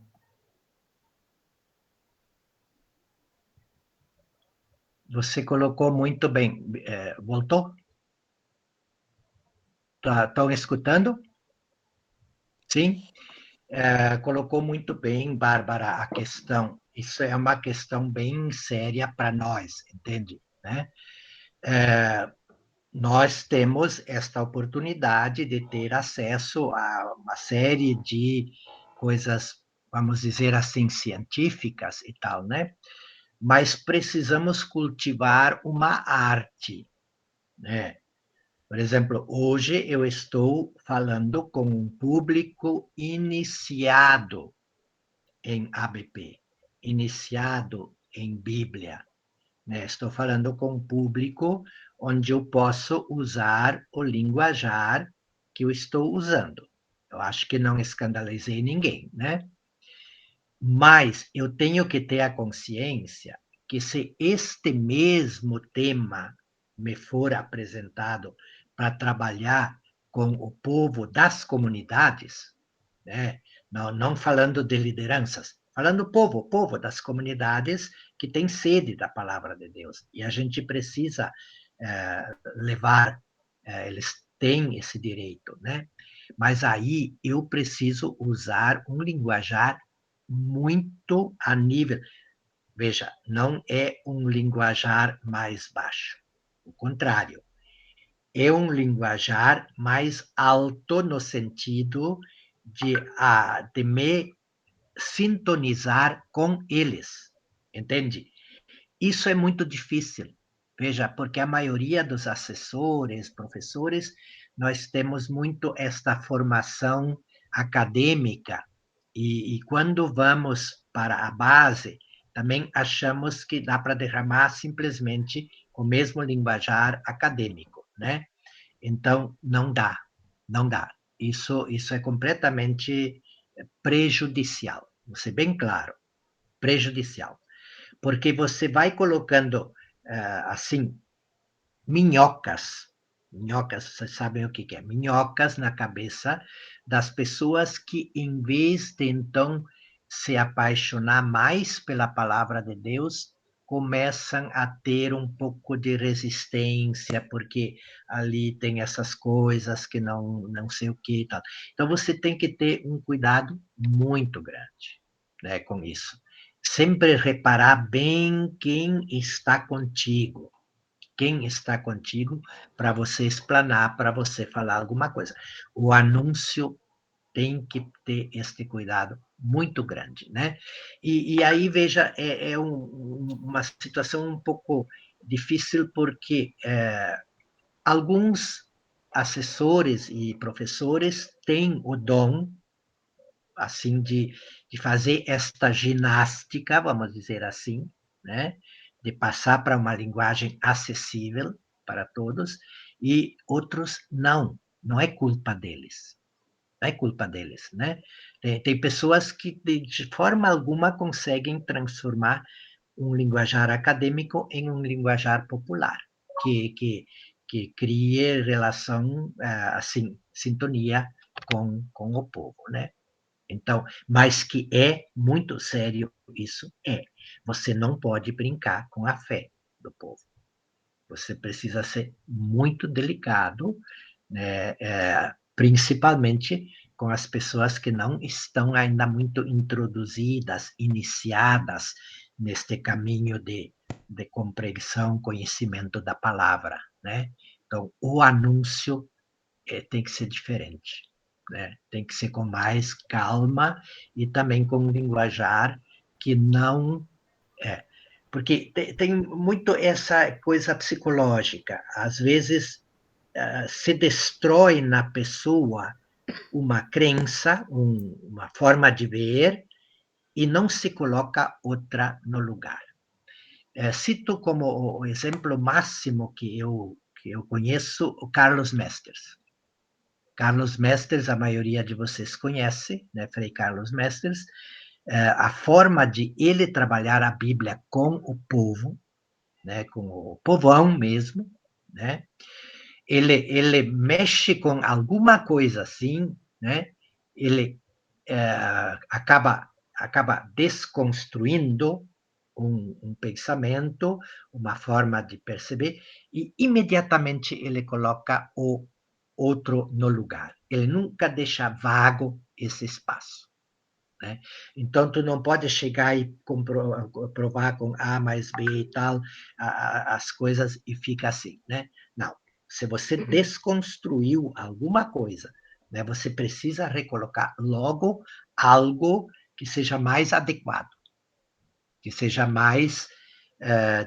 [SPEAKER 1] Você colocou muito bem. Voltou? Estão escutando? Sim? Colocou muito bem, Bárbara, a questão. Isso é uma questão bem séria para nós, entende? Né? Nós temos esta oportunidade de ter acesso a uma série de coisas, vamos dizer assim, científicas e tal, né? Mas precisamos cultivar uma arte, né? Por exemplo, hoje eu estou falando com um público iniciado em ABP, iniciado em Bíblia, né? Estou falando com um público onde eu posso usar o linguajar que eu estou usando. Eu acho que não escandalizei ninguém, né? Mas eu tenho que ter a consciência que se este mesmo tema me for apresentado para trabalhar com o povo das comunidades, né? Não falando de lideranças, falando o povo das comunidades que tem sede da palavra de Deus. E a gente precisa levar, eles têm esse direito, né? Mas aí eu preciso usar um linguajar muito a nível. Veja, não é um linguajar mais baixo. O contrário. é um linguajar mais alto no sentido de me sintonizar com eles, entende? Isso é muito difícil, veja, porque a maioria dos assessores, professores, nós temos muito esta formação acadêmica, e quando vamos para a base, também achamos que dá para derramar simplesmente o mesmo linguajar acadêmico, né? Então, não dá, não dá. Isso é completamente prejudicial, vou ser bem claro, prejudicial. Porque você vai colocando, assim, minhocas, vocês sabem o que é, minhocas na cabeça das pessoas que, em vez de, então, se apaixonar mais pela palavra de Deus, começam a ter um pouco de resistência, porque ali tem essas coisas que não sei o que e tal. Então, você tem que ter um cuidado muito grande, né, com isso. Sempre reparar bem quem está contigo, para você explanar, para você falar alguma coisa. O anúncio tem que ter este cuidado muito grande, né? E aí, veja, uma situação um pouco difícil, porque alguns assessores e professores têm o dom, assim, de fazer esta ginástica, vamos dizer assim, né? De passar para uma linguagem acessível para todos, e outros não é culpa deles. Não é culpa deles, né? Tem pessoas que, de forma alguma, conseguem transformar um linguajar acadêmico em um linguajar popular, que crie relação, assim, sintonia com o povo, né? Então, mas que é muito sério isso, Você não pode brincar com a fé do povo. Você precisa ser muito delicado, né? Principalmente com as pessoas que não estão ainda muito introduzidas, iniciadas neste caminho de compreensão, conhecimento da palavra, né? Então, o anúncio tem que ser diferente, né? Tem que ser com mais calma e também com um linguajar que não... porque tem muito essa coisa psicológica. Às vezes, se destrói na pessoa uma crença, uma forma de ver, e não se coloca outra no lugar. Cito como o exemplo máximo que eu conheço o Carlos Mesters. Carlos Mesters, a maioria de vocês conhece, né? Frei Carlos Mesters. A forma de ele trabalhar a Bíblia com o povo, né? Com o povão mesmo, né? Ele mexe com alguma coisa assim, né? Ele acaba desconstruindo um pensamento, uma forma de perceber, e imediatamente ele coloca o outro no lugar. Ele nunca deixa vago esse espaço, né? Então, tu não pode chegar e provar com A mais B e tal, as coisas, e fica assim, né? Não. Se você desconstruiu alguma coisa, né, você precisa recolocar logo algo que seja mais adequado, que seja mais,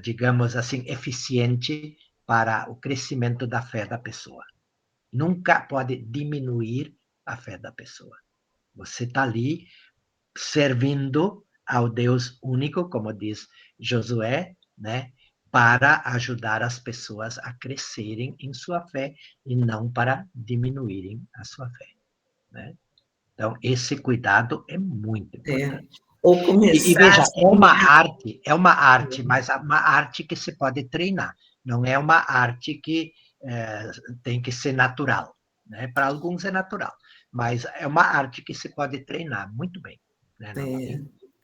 [SPEAKER 1] digamos assim, eficiente para o crescimento da fé da pessoa. Nunca pode diminuir a fé da pessoa. Você está ali servindo ao Deus único, como diz Josué, né, para ajudar as pessoas a crescerem em sua fé e não para diminuírem a sua fé, né? Então, esse cuidado é muito importante.
[SPEAKER 4] Ou começar...
[SPEAKER 1] E veja, é uma arte, mas é uma arte que se pode treinar. Não é uma arte que tem que ser natural, né? Para alguns é natural, mas é uma arte que se pode treinar muito bem, né?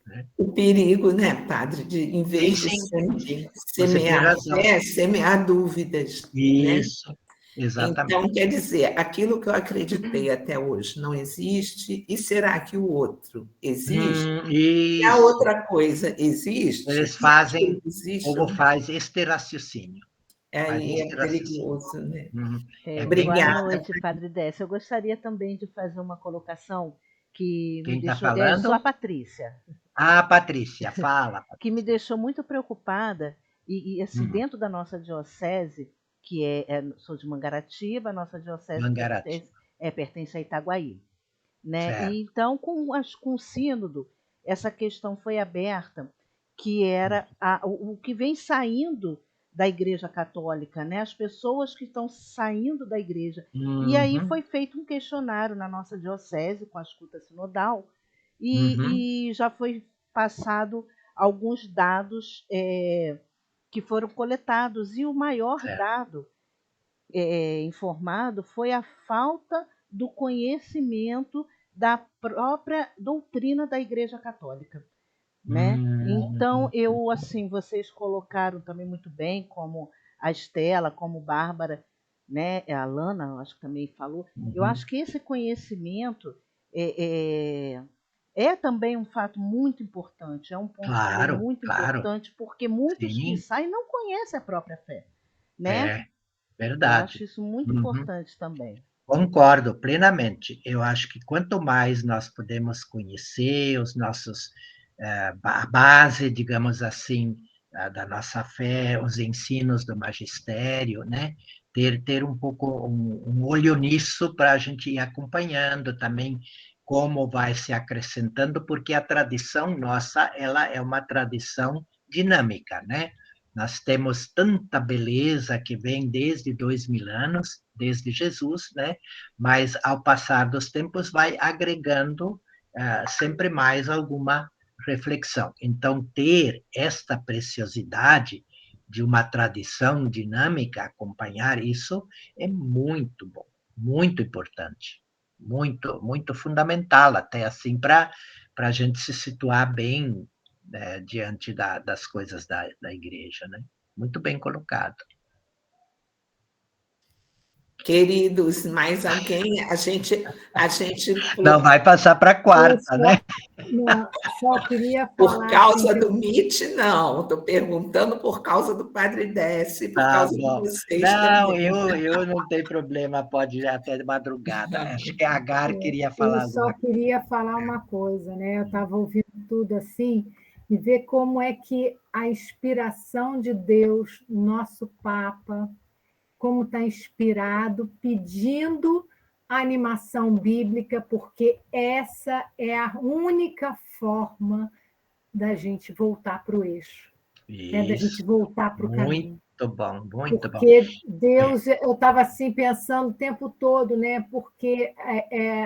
[SPEAKER 1] Né?
[SPEAKER 4] O perigo, né, padre, de, em vez de semear fé, semear dúvidas.
[SPEAKER 1] Isso,
[SPEAKER 4] né?
[SPEAKER 1] Exatamente.
[SPEAKER 4] Então, quer dizer, aquilo que eu acreditei até hoje não existe, e será que o outro existe? E a outra coisa existe?
[SPEAKER 1] Eles fazem, o povo faz este raciocínio.
[SPEAKER 4] Aí é
[SPEAKER 1] Mas,
[SPEAKER 4] perigoso, né?
[SPEAKER 3] Boa
[SPEAKER 4] Obrigada.
[SPEAKER 3] noite, Padre Décio. Eu gostaria também de fazer uma colocação que me
[SPEAKER 1] Quem está
[SPEAKER 3] deixou.
[SPEAKER 1] falando?
[SPEAKER 3] Sou a Patrícia.
[SPEAKER 1] Ah, Patrícia, fala.
[SPEAKER 3] Que me deixou muito preocupada, e assim, dentro da nossa diocese, que sou de Mangaratiba, a nossa diocese pertence a Itaguaí. Né? E, então, com o sínodo, essa questão foi aberta, que era o que vem saindo da Igreja Católica, né? As pessoas que estão saindo da Igreja. E aí foi feito um questionário na nossa diocese, com a escuta sinodal, e já foi passado alguns dados que foram coletados, e o maior dado informado foi a falta do conhecimento da própria doutrina da Igreja Católica, né? Então, vocês colocaram também muito bem, como a Estela, como Bárbara, né? A Lana, acho que também falou. Eu acho que esse conhecimento é também um fato muito importante, é um ponto muito importante, porque muitos que saem não conhecem a própria fé, né?
[SPEAKER 1] Verdade.
[SPEAKER 3] Eu acho isso muito importante também.
[SPEAKER 1] Concordo plenamente. Eu acho que quanto mais nós podemos conhecer os nossos, a base, digamos assim, da nossa fé, os ensinos do magistério, né? Ter um pouco um olho nisso para a gente ir acompanhando também como vai se acrescentando, porque a tradição nossa, ela é uma tradição dinâmica, né? Nós temos tanta beleza que vem desde 2000 anos, desde Jesus, né? Mas ao passar dos tempos vai agregando sempre mais alguma reflexão. Então, ter esta preciosidade de uma tradição dinâmica, acompanhar isso, é muito bom, muito importante, muito, muito fundamental, até assim, para a gente se situar bem diante das coisas da igreja, né? Muito bem colocado.
[SPEAKER 4] Queridos, mais alguém? A gente
[SPEAKER 1] não vai passar para a quarta, né?
[SPEAKER 10] Não, só queria falar.
[SPEAKER 4] Por causa do MIT, não. Estou perguntando por causa do Padre Décio, por causa de vocês.
[SPEAKER 1] Não,
[SPEAKER 4] também.
[SPEAKER 1] eu não tenho problema, pode ir até de madrugada. Acho que a Agar queria falar.
[SPEAKER 10] Eu só queria falar uma coisa, né? Eu estava ouvindo tudo assim, e ver como é que a inspiração de Deus, nosso Papa, como está inspirado, pedindo a animação bíblica, porque essa é a única forma da gente voltar para o eixo, né? Da gente voltar para o caminho.
[SPEAKER 1] Muito bom, muito bom.
[SPEAKER 10] Porque Deus, eu estava assim pensando o tempo todo, né? Porque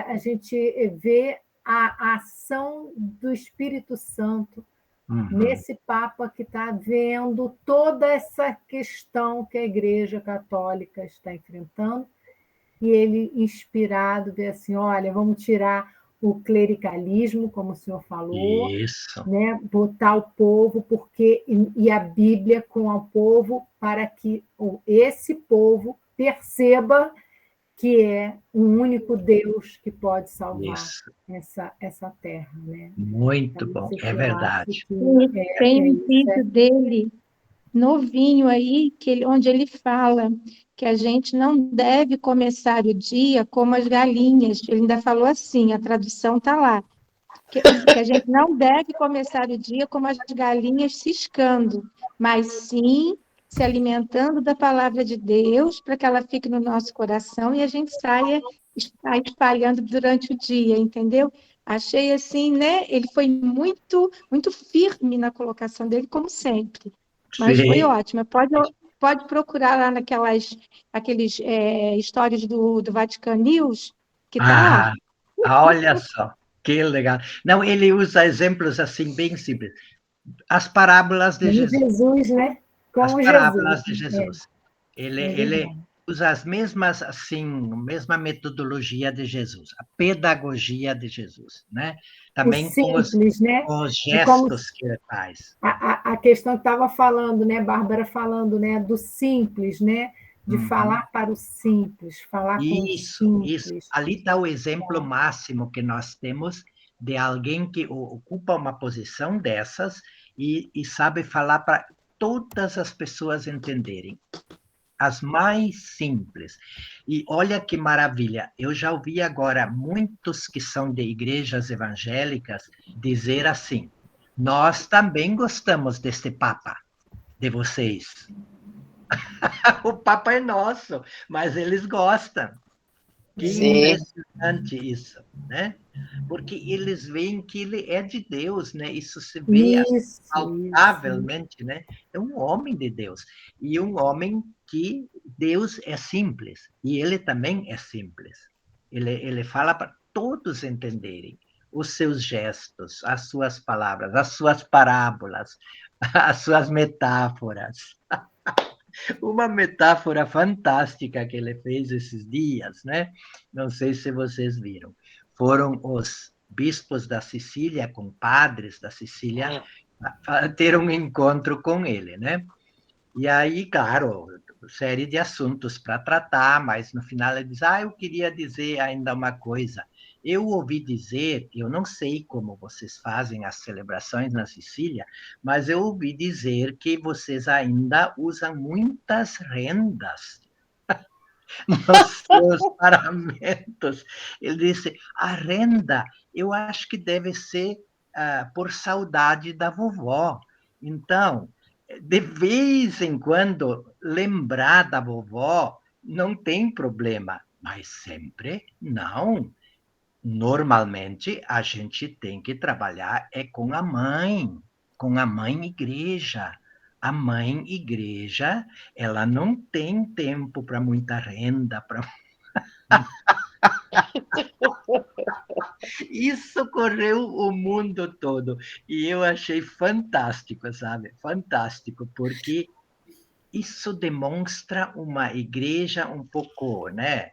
[SPEAKER 10] a gente vê a ação do Espírito Santo nesse Papa que está vendo toda essa questão que a Igreja Católica está enfrentando, e ele, inspirado, vê assim, olha, vamos tirar o clericalismo, como o senhor falou, né? Botar o povo, e a Bíblia com o povo, para que esse povo perceba que é um único Deus que pode salvar essa terra, né?
[SPEAKER 1] Muito bom, é verdade.
[SPEAKER 2] Tem um vídeo dele, novinho aí, onde ele fala que a gente não deve começar o dia como as galinhas. Ele ainda falou assim, a tradução está lá, que a gente não deve começar o dia como as galinhas ciscando, mas sim se alimentando da palavra de Deus, para que ela fique no nosso coração e a gente saia espalhando durante o dia, entendeu? Achei assim, né? Ele foi muito, muito firme na colocação dele, como sempre. Mas foi ótimo. Pode procurar lá aqueles stories do Vatican News, que está lá.
[SPEAKER 1] Olha só, que legal. Não, ele usa exemplos assim bem simples. As parábolas de
[SPEAKER 10] Jesus, né?
[SPEAKER 1] As parábolas de Jesus. Ele usa as mesmas, assim, a mesma metodologia de Jesus, a pedagogia de Jesus, né? Também
[SPEAKER 10] simples, né?
[SPEAKER 1] Com os gestos que ele faz.
[SPEAKER 10] A questão que estava falando, né, Bárbara falando, né, do simples, né? De falar para o simples, falar com o simples.
[SPEAKER 1] Isso. Ali está o exemplo máximo que nós temos de alguém que ocupa uma posição dessas e sabe falar para todas as pessoas entenderem. as mais simples. E olha que maravilha, eu já ouvi agora muitos que são de igrejas evangélicas dizer assim: nós também gostamos deste Papa, de vocês. O Papa é nosso, mas eles gostam. Que impressionante isso, né? Porque eles veem que ele é de Deus, né? Isso se vê palpavelmente, né? É um homem de Deus. E um homem que Deus é simples. E ele também é simples. Ele fala para todos entenderem os seus gestos, as suas palavras, as suas parábolas, as suas metáforas. Uma metáfora fantástica que ele fez esses dias, né? Não sei se vocês viram. Foram os bispos da Sicília, com padres da Sicília, ter um encontro com ele, né? E aí, claro, série de assuntos para tratar, mas no final ele diz: eu queria dizer ainda uma coisa. Eu ouvi dizer, eu não sei como vocês fazem as celebrações na Sicília, mas eu ouvi dizer que vocês ainda usam muitas rendas nos seus paramentos. Ele disse: a renda, eu acho que deve ser por saudade da vovó. Então, de vez em quando, lembrar da vovó não tem problema, mas sempre não. Normalmente, a gente tem que trabalhar com a mãe igreja. A mãe igreja, ela não tem tempo para muita renda. Isso correu o mundo todo. E eu achei fantástico, sabe? Fantástico, porque isso demonstra uma igreja um pouco, né?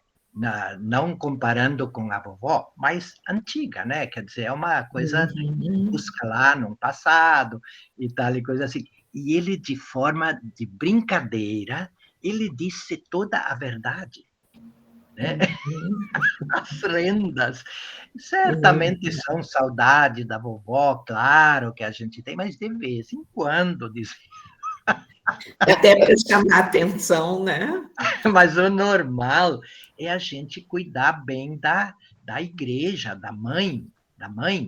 [SPEAKER 1] Não comparando com a vovó, mas antiga, né? Quer dizer, é uma coisa que busca lá no passado e tal, e coisa assim. E ele, de forma de brincadeira, ele disse toda a verdade. Né? As rendas certamente são saudade da vovó, claro que a gente tem, mas de vez em quando diz.
[SPEAKER 4] Até para chamar atenção, né?
[SPEAKER 1] Mas o normal é a gente cuidar bem da igreja, da mãe,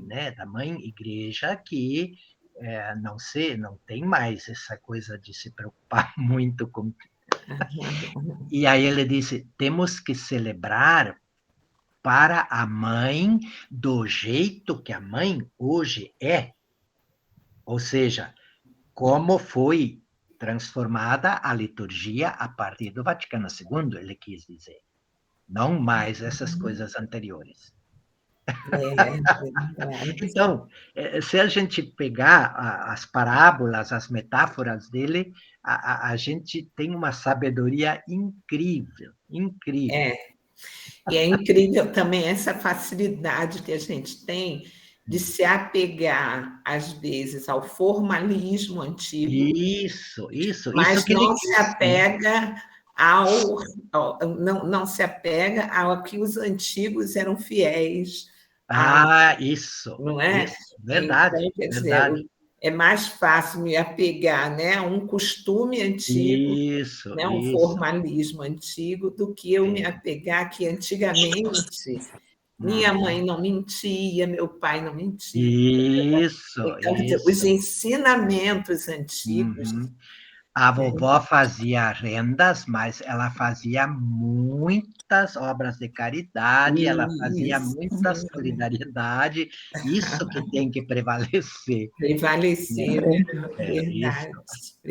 [SPEAKER 1] né? Da mãe igreja, que não tem mais essa coisa de se preocupar muito com. E aí ele disse: temos que celebrar para a mãe do jeito que a mãe hoje é. Ou seja, como foi transformada a liturgia a partir do Vaticano II, ele quis dizer. Não mais essas coisas anteriores. Então, se a gente pegar as parábolas, as metáforas dele, a gente tem uma sabedoria incrível, incrível.
[SPEAKER 4] E é incrível também essa facilidade que a gente tem de se apegar, às vezes, ao formalismo antigo.
[SPEAKER 1] Isso.
[SPEAKER 4] Mas
[SPEAKER 1] isso
[SPEAKER 4] não se apega não se apega ao que os antigos eram fiéis.
[SPEAKER 1] Isso.
[SPEAKER 4] Não é?
[SPEAKER 1] Isso, verdade.
[SPEAKER 4] Então, quer
[SPEAKER 1] verdade.
[SPEAKER 4] dizer, é mais fácil me apegar, né, a um costume antigo, né, um formalismo antigo, do que eu me apegar que antigamente minha mãe não mentia, meu pai não mentia.
[SPEAKER 1] Isso.
[SPEAKER 4] Então, os ensinamentos antigos.
[SPEAKER 1] A vovó fazia rendas, mas ela fazia muitas obras de caridade, ela fazia muita solidariedade, isso que tem que prevalecer.
[SPEAKER 4] Prevalecer, verdade.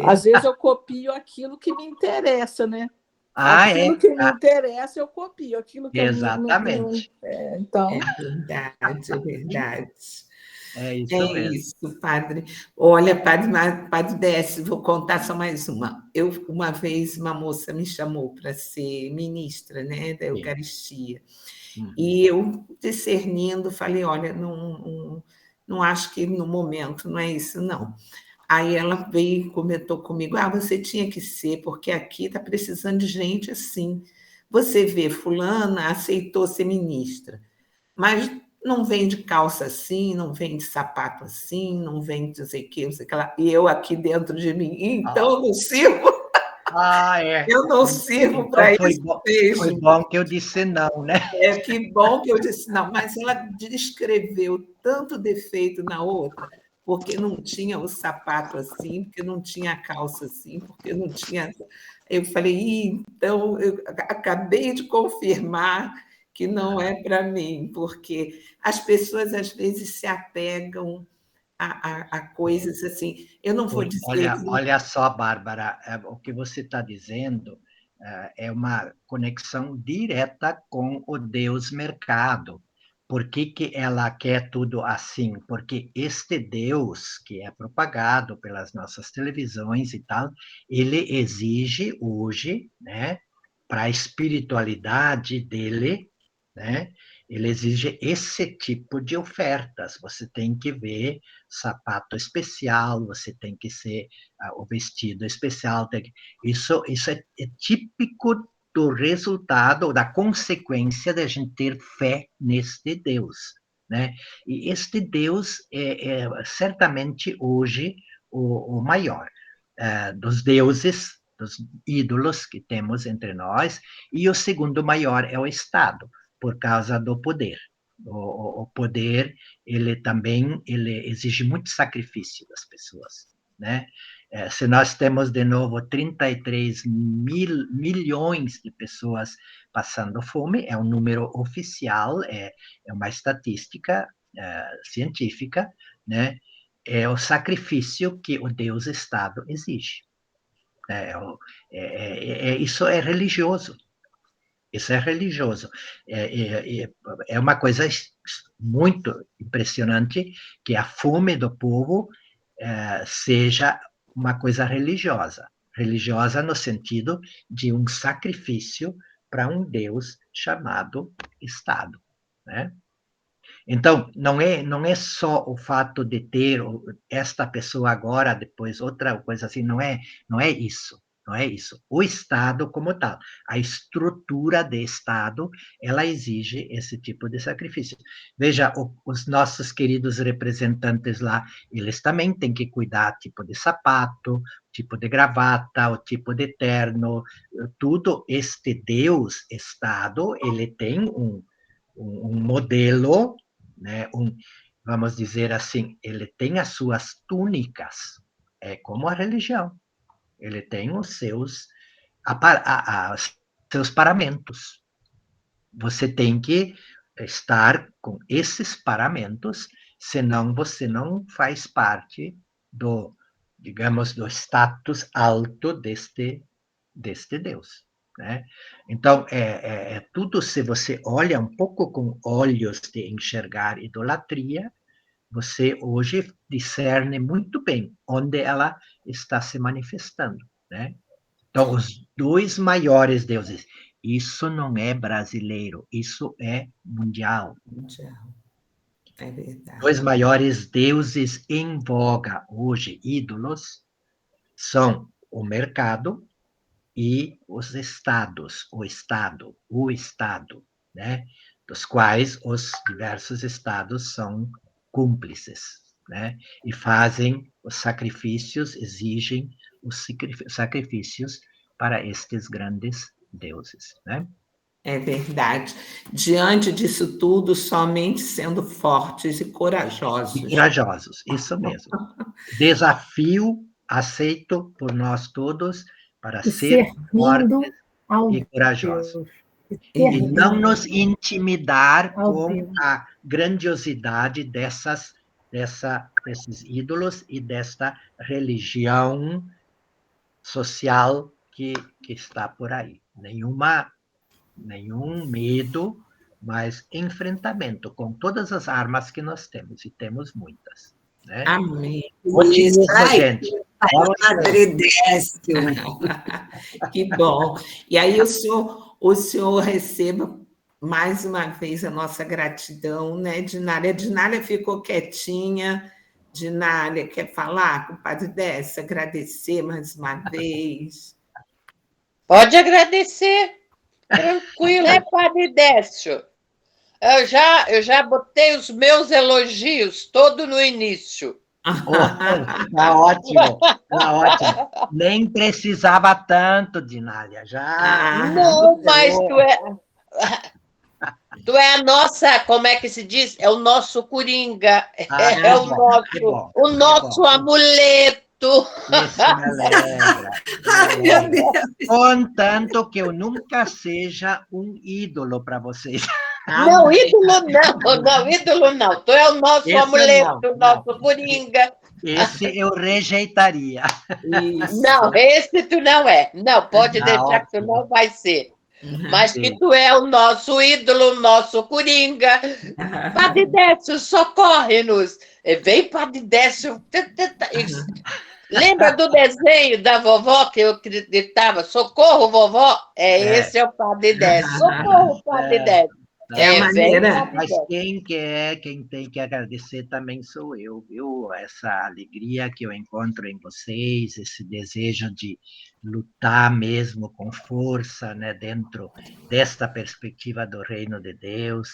[SPEAKER 8] Às vezes eu copio aquilo que me interessa, né? Aquilo que me interessa, eu copio. Aquilo que
[SPEAKER 1] exatamente.
[SPEAKER 8] Então...
[SPEAKER 4] É verdade.
[SPEAKER 1] É isso mesmo.
[SPEAKER 4] Isso, padre. Olha, padre Décio, vou contar só mais uma. Uma vez, uma moça me chamou para ser ministra, né, da Eucaristia. E eu, discernindo, falei: olha, não acho que no momento não é isso, não. Aí ela veio e comentou comigo: você tinha que ser, porque aqui está precisando de gente assim. Você vê, fulana aceitou ser ministra, mas não vem de calça assim, não vem de sapato assim, não vem de não sei o que, não sei o que lá. E eu aqui dentro de mim, então não sirvo. Eu não sirvo para isso mesmo.
[SPEAKER 1] Foi bom que eu disse não, né?
[SPEAKER 4] Que bom que eu disse não, mas ela descreveu tanto defeito na outra, porque não tinha o sapato assim, porque não tinha a calça assim, porque não tinha... Eu falei, então, eu acabei de confirmar que não é para mim, porque as pessoas, às vezes, se apegam a coisas assim. Eu não vou dizer...
[SPEAKER 1] Olha só, Bárbara, o que você está dizendo é uma conexão direta com o Deus mercado. Por que ela quer tudo assim? Porque este Deus, que é propagado pelas nossas televisões e tal, ele exige hoje, né, para a espiritualidade dele, né, ele exige esse tipo de ofertas. Você tem que ver sapato especial, você tem que ser o vestido especial. Isso é típico do resultado, da consequência de a gente ter fé neste Deus, né? E este Deus é certamente hoje o maior dos deuses, dos ídolos que temos entre nós, e o segundo maior é o Estado, por causa do poder. O poder, ele também exige muito sacrifício das pessoas, né? Se nós temos, de novo, 33 milhões de pessoas passando fome, é um número oficial, é uma estatística científica, né? É o sacrifício que o Deus Estado exige. Isso é religioso. Isso é religioso. É uma coisa muito impressionante que a fome do povo seja uma coisa religiosa. Religiosa no sentido de um sacrifício para um Deus chamado Estado, né? Então, não é só o fato de ter esta pessoa agora, depois outra coisa assim, não é isso. Não é isso. O Estado como tal, a estrutura de Estado, ela exige esse tipo de sacrifício. Veja, os nossos queridos representantes lá, eles também têm que cuidar tipo de sapato, tipo de gravata, o tipo de terno, tudo. Este Deus, Estado, ele tem um modelo, né? Vamos dizer assim, ele tem as suas túnicas, é como a religião. Ele tem os seus paramentos. Você tem que estar com esses paramentos, senão você não faz parte do, digamos, do status alto deste Deus, né? Então, tudo, se você olha um pouco com olhos de enxergar idolatria, você hoje discerne muito bem onde ela está se manifestando, né? Então, os dois maiores deuses, isso não é brasileiro, isso é mundial.
[SPEAKER 4] Mundial. É verdade.
[SPEAKER 1] Dois maiores deuses em voga hoje, ídolos, são o mercado e os estados, o Estado, né? Dos quais os diversos estados são cúmplices, né? E fazem os sacrifícios, exigem os sacrifícios para estes grandes deuses, né?
[SPEAKER 4] É verdade. Diante disso tudo, somente sendo fortes e corajosos.
[SPEAKER 1] E corajosos, isso mesmo. Desafio aceito por nós todos para ser fortes e corajosos. E não nos intimidar com a grandiosidade desses ídolos e desta religião social que está por aí. Nenhum medo, mas enfrentamento com todas as armas que nós temos, e temos muitas. Né?
[SPEAKER 4] Amém.
[SPEAKER 1] Otimismo, gente.
[SPEAKER 7] Padre Décio.
[SPEAKER 4] Que bom. E aí o senhor receba mais uma vez a nossa gratidão, né, Dinália? Dinália ficou quietinha. Dinália, quer falar com o Padre Décio? Agradecer mais uma vez.
[SPEAKER 11] Pode agradecer. Tranquilo, né, Padre Décio? Eu já botei os meus elogios todo no início.
[SPEAKER 1] Tá ótimo, tá ótimo. Nem precisava tanto, Dinália, já.
[SPEAKER 11] Não, mas tu é a nossa, como é que se diz? É o nosso coringa, é o nosso amuleto.
[SPEAKER 1] Isso me alegra.
[SPEAKER 3] Ai, meu Deus.
[SPEAKER 1] Contanto que eu nunca seja um ídolo para vocês.
[SPEAKER 11] Não, ídolo não. Tu é o nosso amuleto, nosso coringa.
[SPEAKER 1] Esse eu rejeitaria.
[SPEAKER 11] Isso. Não, esse tu não é. Não, pode deixar que tu não vai ser. Mas que tu é o nosso ídolo, nosso coringa. Padre Décio, socorre-nos. Vem, Padre Décio. Lembra do desenho da vovó que eu gritava? Socorro, vovó? Esse é o Padre Décio. Socorro, Padre Décio.
[SPEAKER 1] Mas quem tem que agradecer também sou eu, viu? Essa alegria que eu encontro em vocês, esse desejo de lutar mesmo com força, né, dentro desta perspectiva do reino de Deus,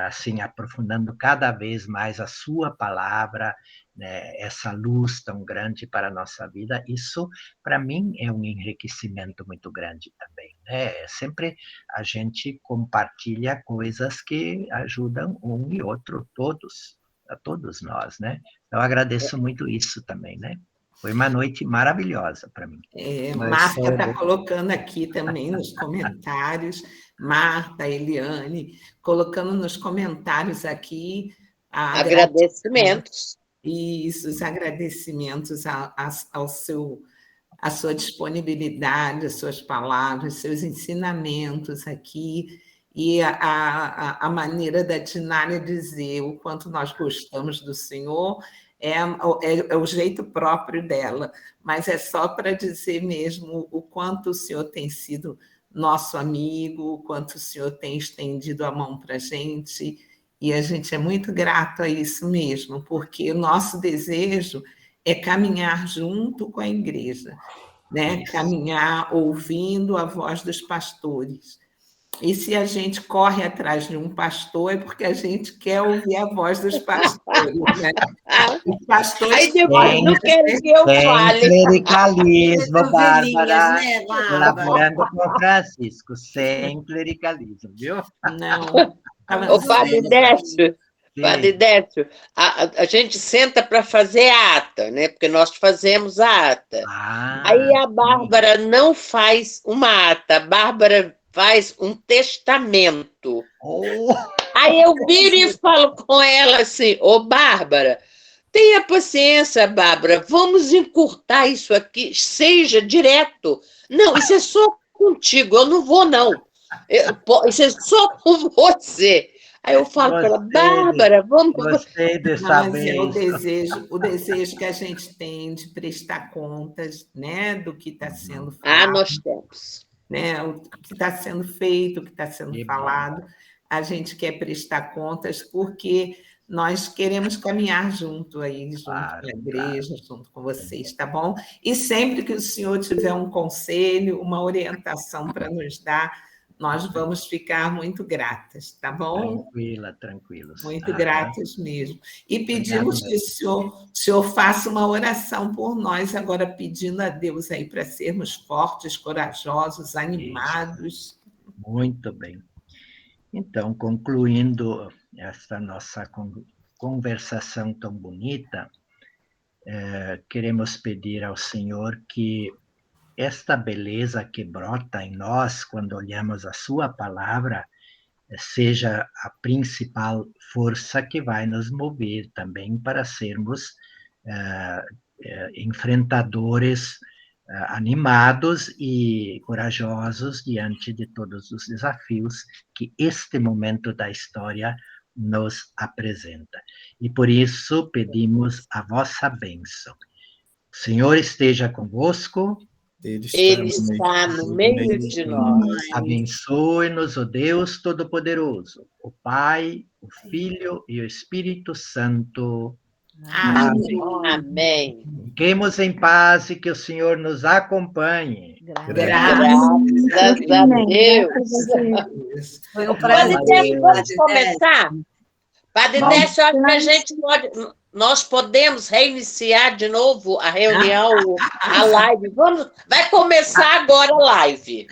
[SPEAKER 1] assim, aprofundando cada vez mais a sua palavra, né, essa luz tão grande para a nossa vida, isso, para mim, é um enriquecimento muito grande também, né? Sempre a gente compartilha coisas que ajudam um e outro, a todos nós, né? Eu agradeço muito isso também, né? Foi uma noite maravilhosa para mim.
[SPEAKER 4] Marta está colocando aqui também nos comentários, Marta, Eliane, colocando nos comentários aqui...
[SPEAKER 11] Agradecimentos.
[SPEAKER 4] Isso, os agradecimentos à sua disponibilidade, às suas palavras, seus ensinamentos aqui, e a maneira da Dinália dizer o quanto nós gostamos do Senhor é o jeito próprio dela, mas é só para dizer mesmo o quanto o Senhor tem sido nosso amigo, o quanto o Senhor tem estendido a mão para a gente, e a gente é muito grato a isso mesmo, porque o nosso desejo é caminhar junto com a igreja, né? Caminhar ouvindo a voz dos pastores. E se a gente corre atrás de um pastor, é porque a gente quer ouvir a voz dos pastores, né? Os pastores...
[SPEAKER 11] Aí depois não querem que eu fale.
[SPEAKER 1] Sem clericalismo, Bárbara, né, colaborando com o Francisco, sem clericalismo, viu?
[SPEAKER 4] Não.
[SPEAKER 11] O Padre Décio, a gente senta para fazer a ata, né? Porque nós fazemos a ata. Aí a Bárbara não faz uma ata, a Bárbara faz um testamento. Aí eu viro e falo com ela assim, Bárbara, tenha paciência, Bárbara, vamos encurtar isso aqui, seja direto. Não, isso é só contigo, eu não vou, não. Isso é só com você. Aí eu falo para ela, Bárbara, vamos...
[SPEAKER 1] Gostei dessa vez.
[SPEAKER 4] O desejo que a gente tem de prestar contas, né, do que está sendo falado.
[SPEAKER 11] Nós temos.
[SPEAKER 4] Né, o que está sendo feito, o que está sendo falado, a gente quer prestar contas porque nós queremos caminhar junto aí, junto com a igreja, junto com vocês, tá bom? E sempre que o senhor tiver um conselho, uma orientação para nos dar, nós vamos ficar muito gratas, tá bom?
[SPEAKER 1] Tranquilos.
[SPEAKER 4] Muito gratas mesmo. E pedimos que o senhor faça uma oração por nós, agora pedindo a Deus aí para sermos fortes, corajosos, animados.
[SPEAKER 1] Muito bem. Então, concluindo esta nossa conversação tão bonita, queremos pedir ao Senhor que esta beleza que brota em nós quando olhamos a sua palavra seja a principal força que vai nos mover também para sermos enfrentadores animados e corajosos diante de todos os desafios que este momento da história nos apresenta. E por isso pedimos a vossa bênção. O Senhor esteja convosco.
[SPEAKER 11] Ele está no meio de nós.
[SPEAKER 1] Abençoe-nos, ó Deus Todo-Poderoso, o Pai, o Filho e o Espírito Santo.
[SPEAKER 11] Amém. Amém.
[SPEAKER 1] Fiquemos em paz e que o Senhor nos acompanhe.
[SPEAKER 11] Graças a Deus.
[SPEAKER 6] Foi um prazer.
[SPEAKER 11] Vamos começar? Padre Décio, acho que a gente pode... nós podemos reiniciar de novo a reunião, a live. Vai começar agora a live.